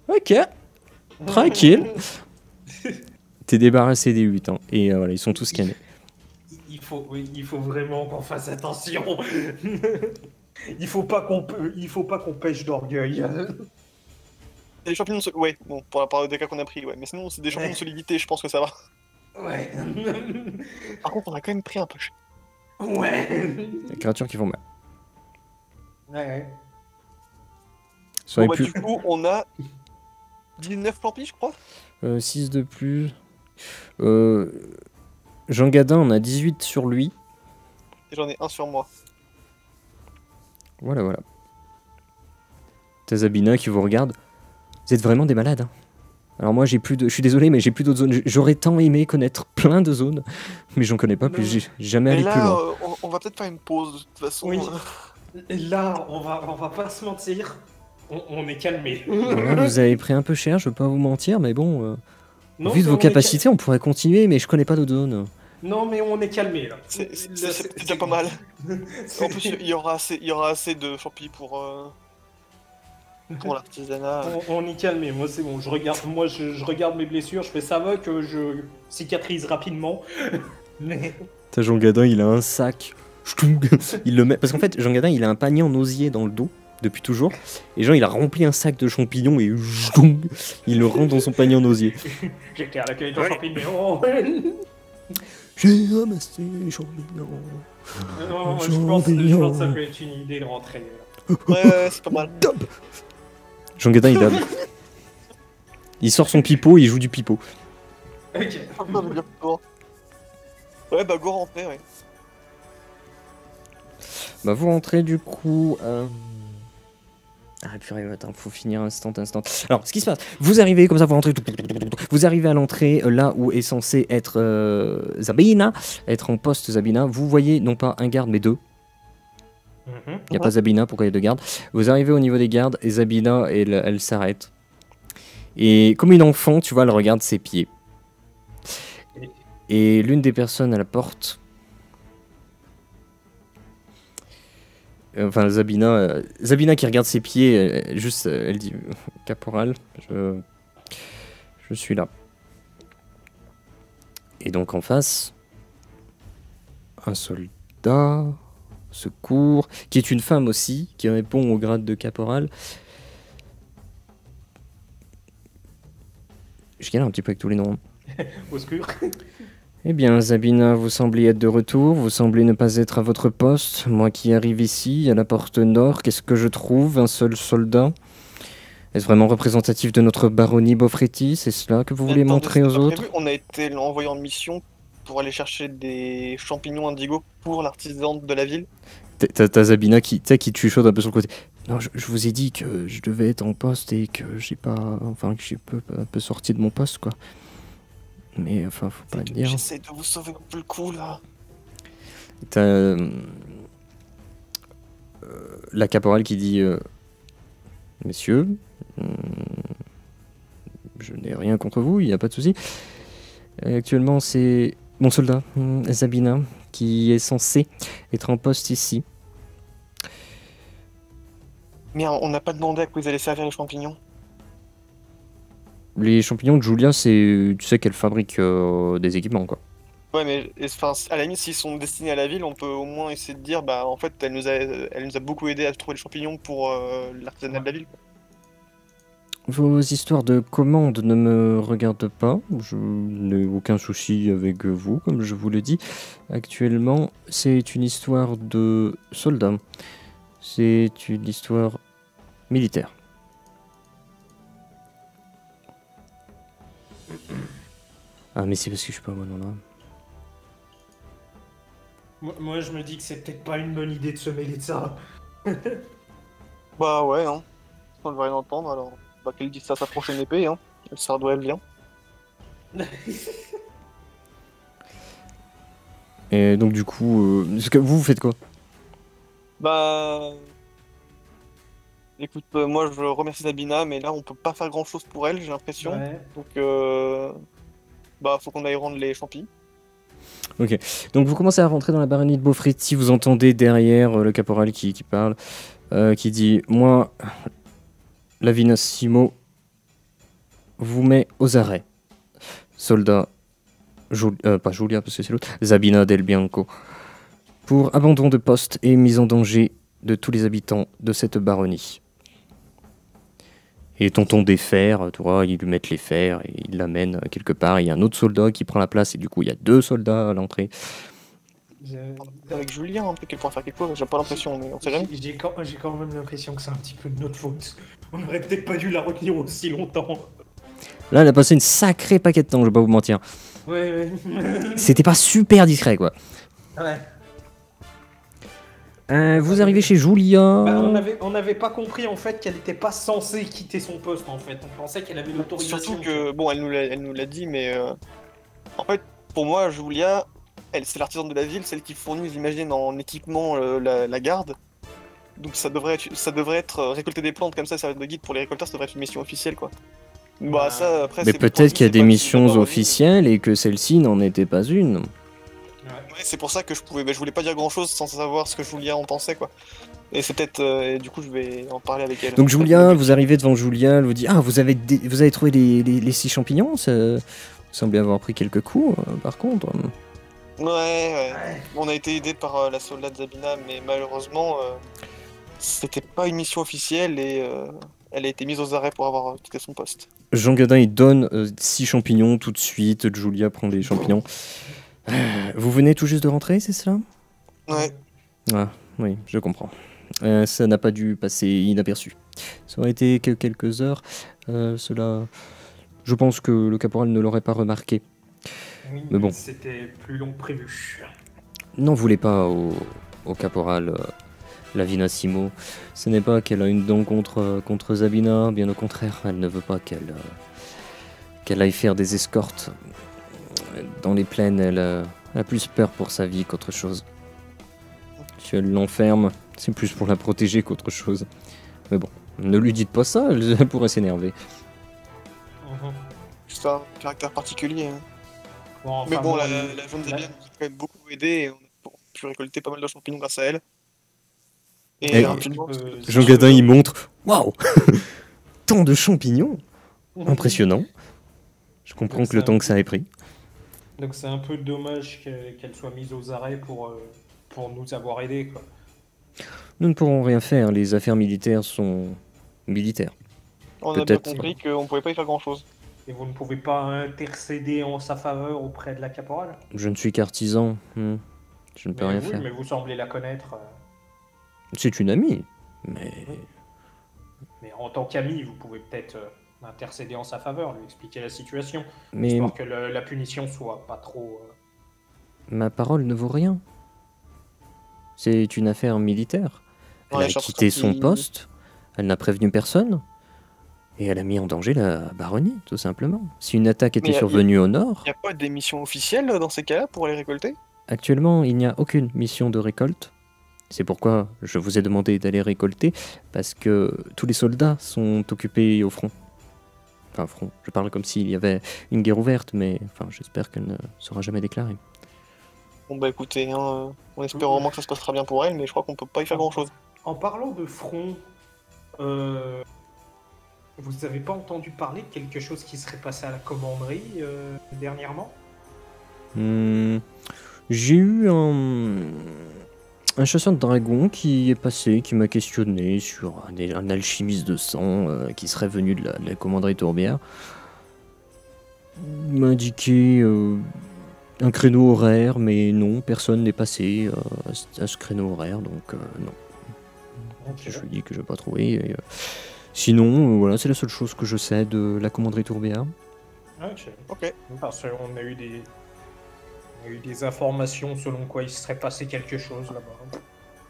ok. Tranquille. T'es débarrassé des 8 hein. Et voilà, ils sont tous scannés. Il faut vraiment qu'on fasse attention. il faut pas qu'on pêche d'orgueil. C'est des champignons de ouais, bon, pour la part des cas qu'on a pris, ouais. Mais sinon, c'est des champignons de solidité, je pense que ça va. Ouais. Par contre, on a quand même pris un peu cher. Ouais. Les créatures qui font mal. Ouais. Ça aurait Bon, bah, pu... du coup, on a 19 plampis, je crois. 6 de plus. Jean Gadin, on a 18 sur lui. Et j'en ai un sur moi. Voilà. T'as Zabina qui vous regarde. Vous êtes vraiment des malades. Hein. Alors moi, j'ai plus de... Je suis désolé, mais j'ai plus d'autres zones. J'aurais tant aimé connaître plein de zones, mais j'en connais pas plus. J'ai jamais allé là, plus loin. on va peut-être faire une pause, de toute façon. Oui. Là, on va pas se mentir. On est calmé. Voilà, vous avez pris un peu cher, je veux pas vous mentir, mais bon... Non, Au vu de mais vos on est capacités, on pourrait continuer, mais je connais pas d'autres zones. Non, mais on est calmé là. C'est déjà pas mal. En plus, il y aura assez de champis pour l'artisanat. On est calmé. Moi, c'est bon. Je regarde mes blessures. Je fais ça va que je cicatrise rapidement. Mais T'as Jean Gadin, il a un sac. Il le met... Parce qu'en fait, Jean Gadin, il a un panier en osier dans le dos, depuis toujours. Et genre, il a rempli un sac de champignons et il le rentre dans son panier en osier. j'étais à l'accueil de champignons. J'ai ramassé les champignons. Non, je pense que ça peut être une idée de rentrer. Ouais, c'est pas mal. Jean Gadin, il dab. Il sort son pipeau et il joue du pipeau. Ok. Enfin, je veux dire, go. Ouais, bah go rentrer, ouais. Bah vous rentrez du coup... Ah purée, attends, faut finir instant. Alors, ce qui se passe, vous arrivez comme ça, vous rentrez, vous arrivez à l'entrée, là où est censé être Zabina, être en poste Zabina. Vous voyez non pas un garde, mais deux. Il n'y a pas Zabina, pourquoi il y a deux gardes? Vous arrivez au niveau des gardes, et Zabina, elle s'arrête. Et comme une enfant, tu vois, elle regarde ses pieds. Et l'une des personnes à la porte... Enfin, Zabina qui regarde ses pieds, elle dit Caporal, je suis là. Et donc en face, un soldat secours, qui est une femme aussi, qui répond au grade de caporal. Je galère un petit peu avec tous les noms. Au secours. Eh bien, Zabina, vous semblez être de retour, vous semblez ne pas être à votre poste. Moi qui arrive ici, à la porte nord, qu'est-ce que je trouve? Un seul soldat? Est-ce vraiment représentatif de notre baronnie Beaufretti? C'est cela que vous voulez montrer aux autres? On a été envoyé en mission pour aller chercher des champignons indigo pour l'artisan de la ville. T'as Zabina qui te chuchote un peu sur le côté. Non, je vous ai dit que je devais être en poste et que j'ai pas... Enfin, que j'ai un peu sorti de mon poste, quoi. Mais enfin, faut pas le dire. J'essaie de vous sauver un peu le coup, là. T'as la caporale qui dit Messieurs, je n'ai rien contre vous, il n'y a pas de souci. Actuellement, c'est mon soldat, Zabina, qui est censé être en poste ici. Mais on n'a pas demandé à quoi ils allaient servir les champignons. Les champignons de Julia, c'est, tu sais qu'elle fabrique des équipements, quoi. Ouais, mais enfin, à la limite, s'ils sont destinés à la ville, on peut au moins essayer de dire, bah en fait, elle nous a beaucoup aidé à trouver les champignons pour l'artisanat de la ville. Vos histoires de commandes ne me regardent pas. Je n'ai aucun souci avec vous, comme je vous le dis. Actuellement, c'est une histoire de soldats. C'est une histoire militaire. Ah, mais c'est parce que je suis pas moi, non, là. Moi, je me dis que c'est peut-être pas une bonne idée de se mêler de ça. Bah ouais, hein. On devrait rien entendre, alors bah qu'elle dise ça à sa prochaine épée, hein. Ça doit elle vient. Et donc, du coup, vous faites quoi? Bah... Écoute, moi je remercie Sabina, mais là on peut pas faire grand chose pour elle, j'ai l'impression. Ouais. Donc bah faut qu'on aille rendre les champis. Ok, donc vous commencez à rentrer dans la baronnie de Beaufretti, vous entendez derrière le caporal qui parle, qui dit « Moi, Lavinissimo, vous met aux arrêts. Soldat, pas Julia parce que c'est l'autre, Zabina del Bianco, pour abandon de poste et mise en danger de tous les habitants de cette baronnie. » Et tonton des fers, tu vois, ils lui mettent les fers et ils l'amènent quelque part. Il y a un autre soldat qui prend la place et du coup il y a deux soldats à l'entrée. Avec Julien, peut-être qu'elle pourra faire quelque chose, j'ai pas l'impression, mais on sait jamais. J'ai quand même l'impression que c'est un petit peu de notre faute. On aurait peut-être pas dû la retenir aussi longtemps. Là, elle a passé une sacrée paquet de temps, je vais pas vous mentir. Ouais. C'était pas super discret, quoi. Ouais. Vous arrivez chez Julia. Bah, on avait pas compris en fait qu'elle était pas censée quitter son poste en fait. On pensait qu'elle avait l'autorisation. Surtout que, bon, elle nous l'a dit, mais en fait, pour moi, Julia, c'est l'artisan de la ville, celle qui fournit, j'imagine, en équipement la garde. Donc ça devrait être récolter des plantes comme ça, servir de guide pour les récolteurs, ça devrait être une mission officielle, quoi. Bah ça, après, Mais peut-être qu'il y a des missions officielles et que celle-ci n'en était pas une. Ouais, c'est pour ça que je voulais pas dire grand chose sans savoir ce que Julia en pensait, quoi. Et c'est peut-être, et du coup, je vais en parler avec elle. Donc Julia, vous arrivez devant Julia, elle vous dit « Ah, vous avez trouvé les 6 champignons, ça vous semblez avoir pris quelques coups, par contre. » Ouais. On a été aidé par la soldat de Zabina, mais malheureusement, c'était pas une mission officielle et elle a été mise aux arrêts pour avoir quitté son poste. Jean Gadin, il donne 6 champignons tout de suite, Julia prend les champignons. Vous venez tout juste de rentrer, c'est cela? Ouais. Ah, oui, je comprends. Ça n'a pas dû passer inaperçu. Ça aurait été que quelques heures. Je pense que le caporal ne l'aurait pas remarqué. Oui, Mais bon. c'était plus long que prévu. N'en voulez pas au caporal Lavina Simo. Ce n'est pas qu'elle a une dent contre Zabina, bien au contraire, elle ne veut pas qu'elle aille faire des escortes. Dans les plaines, elle a plus peur pour sa vie qu'autre chose. Si elle l'enferme, c'est plus pour la protéger qu'autre chose. Mais bon, ne lui dites pas ça, elle pourrait s'énerver. C'est un caractère particulier. Hein. Bon, enfin, Mais bon, moi, la jeune Zabia nous a quand même beaucoup aidé et on a pu récolter pas mal de champignons grâce à elle. Et Et- rapidement, Jean Gadin, il montre. Waouh Tant de champignons Impressionnant. Je comprends Donc, que le c'est temps un que ça ait pris. Donc c'est un peu dommage qu'elle soit mise aux arrêts pour nous avoir aidés, quoi. Nous ne pourrons rien faire, les affaires militaires sont militaires. on a bien peut-être. compris qu'on pouvait pas y faire grand chose. Et vous ne pouvez pas intercéder en sa faveur auprès de la caporale? Je ne suis qu'artisan, je ne peux rien oui, faire. mais vous semblez la connaître. C'est une amie, mais Mais en tant qu'ami, vous pouvez peut-être intercéder en sa faveur, lui expliquer la situation, mais histoire que la punition soit pas trop... ma parole ne vaut rien. C'est une affaire militaire. Elle Ouais, a je pense quitté que son si- poste, elle n'a prévenu personne, et elle a mis en danger la baronnie, tout simplement. Si une attaque était Mais survenue au nord, Y a pas des missions officielles dans ces cas-là pour les récolter? actuellement il n'y a aucune mission de récolte. C'est pourquoi je vous ai demandé d'aller récolter, parce que tous les soldats sont occupés au front. Enfin, front, je parle comme s'il y avait une guerre ouverte, mais enfin, j'espère qu'elle ne sera jamais déclarée. Bon bah écoutez, hein, on espère vraiment que ça se passera bien pour elle, mais je crois qu'on peut pas y faire grand-chose. En parlant de front, vous avez pas entendu parler de quelque chose qui serait passé à la commanderie dernièrement? J'ai eu un chasseur de dragons qui est passé, qui m'a questionné sur un alchimiste de sang qui serait venu de la commanderie tourbière. Il m'a indiqué un créneau horaire, mais non, personne n'est passé à ce créneau horaire, donc non. Je lui ai dit que je n'ai pas trouvé. Et, sinon, voilà, c'est la seule chose que je sais de la commanderie tourbière. Ok. Parce qu'on a eu des informations selon quoi il serait passé quelque chose là-bas.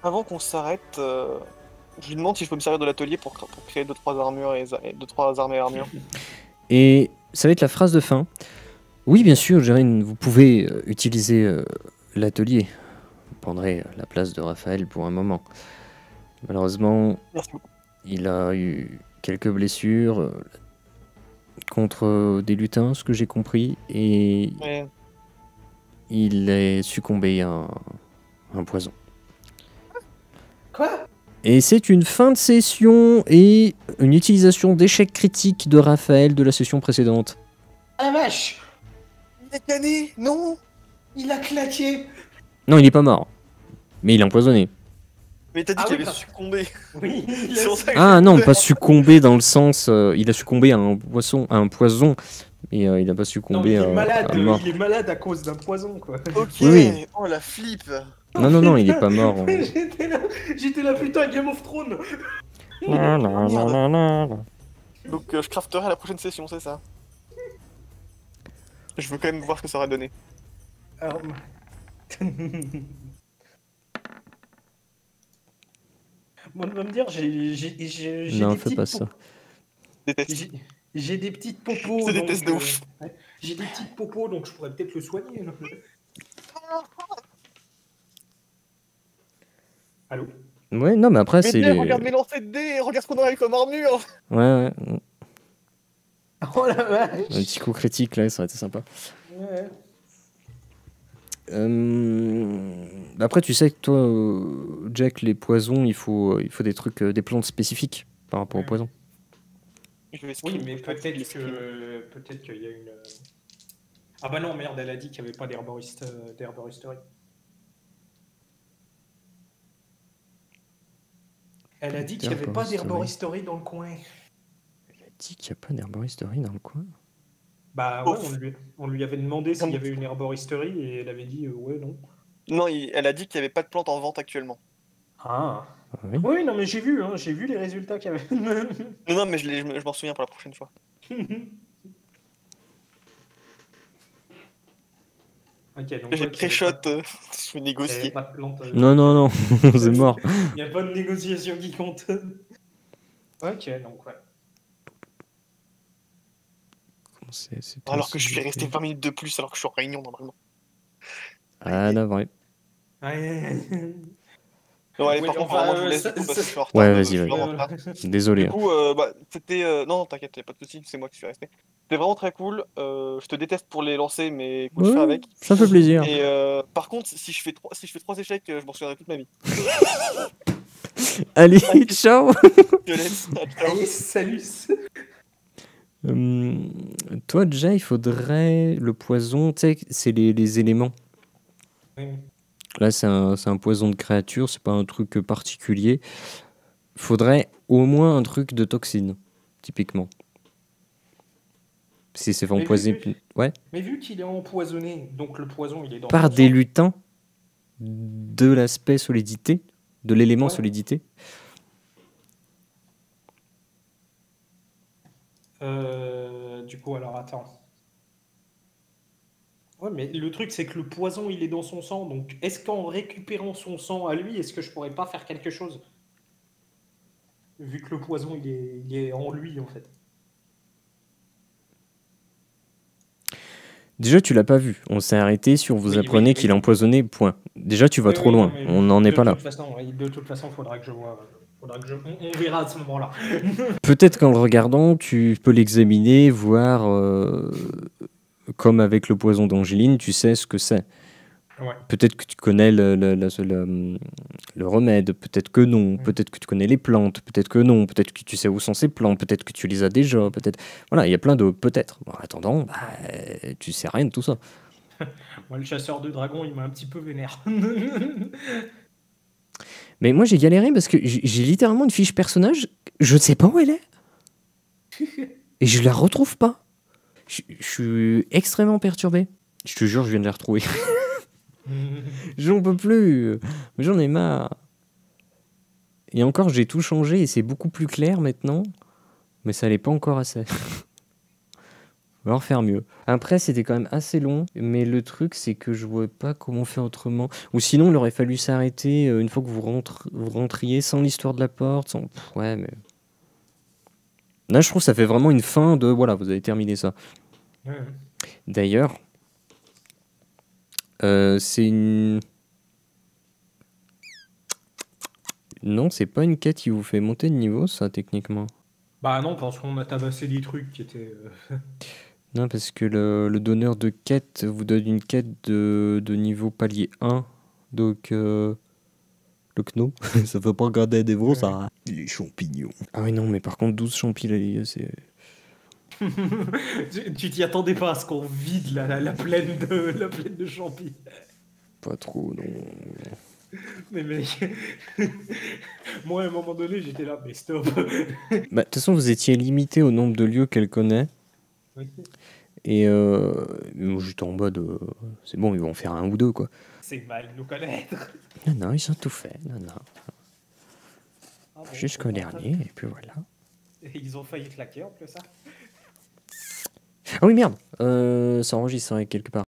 Avant qu'on s'arrête, je lui demande si je peux me servir de l'atelier pour créer 2-3 armures et 2-3 armes et armures. Et ça va être la phrase de fin. Oui, bien sûr, Jérine, vous pouvez utiliser l'atelier. Vous prendrez la place de Raphaël pour un moment. Malheureusement, Merci beaucoup. il a eu quelques blessures contre des lutins, ce que j'ai compris, et Ouais. il est succombé à un poison. Quoi? Et c'est une fin de session et une utilisation d'échec critique de Raphaël de la session précédente. Ah la vache! Il est cané. Non. Il a claqué! Non, il est pas mort. Mais il est empoisonné. Mais t'as dit Ah qu'il oui, avait parce- succombé. Oui, C'est pour ça que Ah j'ai non, peur. pas succomber dans le sens... il a succombé à un poison, mais il n'a pas Non, mais succombé il est à malade, mort. il est malade à cause d'un poison, quoi. Ok. Oui, oui. Oh la flip. Non, il est pas mort. J'étais là, putain, Game of Thrones! Donc je crafterai la prochaine session, c'est ça? Je veux quand même voir ce que ça aura donné. Alors, Moi, de me dire, j'ai Non, des fais petites pas ça. Déteste. J'ai des petites popos. Je déteste donc, de ouf. ouais. J'ai des petites popos, donc je pourrais peut-être le soigner. Là. Allô? Ouais, non, mais après, Mais c'est... bien, les- regarde mes lancers de dés, regarde ce qu'on a eu comme armure. Ouais. Oh la Un vache! petit coup critique, là, ça aurait été sympa. Ouais. Après, tu sais que toi, Jack, les poisons, il faut des trucs, des plantes spécifiques par rapport aux poisons. Je vais Oui, screen, mais je vais screen. peut-être qu'il y a une. Ah bah non, merde, elle a dit qu'il n'y avait pas d'herboristerie. Elle a dit qu'il n'y avait pas d'herboristerie dans le coin. Elle a dit qu'il n'y a pas d'herboristerie dans le coin. Bah ouais, Ouf. on lui avait demandé s'il y avait une herboristerie et elle avait dit ouais, non. Non, elle a dit qu'il n'y avait pas de plantes en vente actuellement. Ah. Ah oui. Oui, non, mais j'ai vu les résultats qu'il y avait. Non, mais je m'en souviens pour la prochaine fois. Ok, donc J'ai ouais, pré-shot, je vais négocier. pas de plante. Non, non, non, c'est mort. Il n'y a pas de négociation qui compte. Ok, donc ouais. C'était Alors que aussi je suis resté vite. 20 minutes de plus alors que je suis en réunion normalement. Ah, non, vrai. Ouais. Bon, allez, Oui, par contre, enfin, vraiment, je vous laisse du coup parce que je suis en retard. Ouais, Je vas-y, suis vas-y. vraiment en retard. Désolé. Du coup, bah, c'était. Non, t'inquiète, y a pas de soucis, c'est moi qui suis resté. C'était vraiment très cool. Je te déteste pour les lancer, mais écoute, je fais Ouais, avec. ça fait plaisir. Et par contre, si je fais 3 échecs, je m'en souviendrai toute ma vie. Allez, ciao. Je te laisse. Ciao. Allez, salut. Toi, déjà, il faudrait le poison, tu sais, c'est les éléments. Oui. Là, c'est un poison de créature, c'est pas un truc particulier. Faudrait au moins un truc de toxine, typiquement. Si c'est Mais empoisonné. Ouais. mais vu qu'il est empoisonné, donc le poison, il est dans Par son des sang. lutins de l'aspect solidité, de l'élément Ouais. solidité. Du coup, alors attends. Ouais, mais le truc, c'est que le poison, il est dans son sang. Donc, est-ce qu'en récupérant son sang à lui, est-ce que je pourrais pas faire quelque chose? Vu que le poison, il est en lui, en fait. Déjà, tu l'as pas vu. On s'est arrêté sur vous Oui, apprenez oui, qu'il est oui. empoisonné, point. Déjà, tu vas Oui, trop oui, non, loin. mais On n'en est pas là. de toute façon, faudra que je vois. On verra à ce moment-là. Peut-être qu'en le regardant, tu peux l'examiner, voir, comme avec le poison d'Angéline, tu sais ce que c'est. Ouais. Peut-être que tu connais le remède, peut-être que non, peut-être que tu connais les plantes, peut-être que non, peut-être que tu sais où sont ces plantes, peut-être que tu les as déjà, peut-être... Voilà, il y a plein de peut-être. Bon, en attendant, bah, tu sais rien de tout ça. Moi, le chasseur de dragons, il m'a un petit peu vénère. Mais moi, j'ai galéré parce que j'ai littéralement une fiche personnage, je ne sais pas où elle est. Et je la retrouve pas. Je suis extrêmement perturbé. Je te jure, je viens de la retrouver. J'en peux plus. J'en ai marre. Et encore, j'ai tout changé et c'est beaucoup plus clair maintenant. Mais ça l'est pas encore assez. On va en faire mieux. Après, c'était quand même assez long. Mais le truc, c'est que je vois pas comment faire autrement. Ou sinon, il aurait fallu s'arrêter une fois que vous rentriez sans l'histoire de la porte. Sans... Ouais, mais... Là, je trouve que ça fait vraiment une fin de... Voilà, vous avez terminé ça. D'ailleurs, c'est une... Non, c'est pas une quête qui vous fait monter de niveau, ça, techniquement. Bah non, parce qu'on a tabassé des trucs qui étaient... Non, parce que le donneur de quête vous donne une quête de niveau palier 1. Donc, le Kno, ça fait pas garder des veaux, ça. Les champignons. Ah oui, non, mais par contre, 12 champignons, c'est... Tu t'y attendais pas à ce qu'on vide la plaine de champi. Pas trop, non. Mais mec, moi à un moment donné j'étais là, mais stop. Bah, de toute façon, vous étiez limité au nombre de lieux qu'elle connaît. Oui. Et moi, j'étais en mode, c'est bon, ils vont en faire un ou deux, quoi. C'est mal nous connaître. Non, non, ils ont tout fait. Non, non. Ah bon, Jusqu'au dernier, et puis voilà. Et ils ont failli claquer en plus ça. Ah oui, merde, ça enregistre quelque part.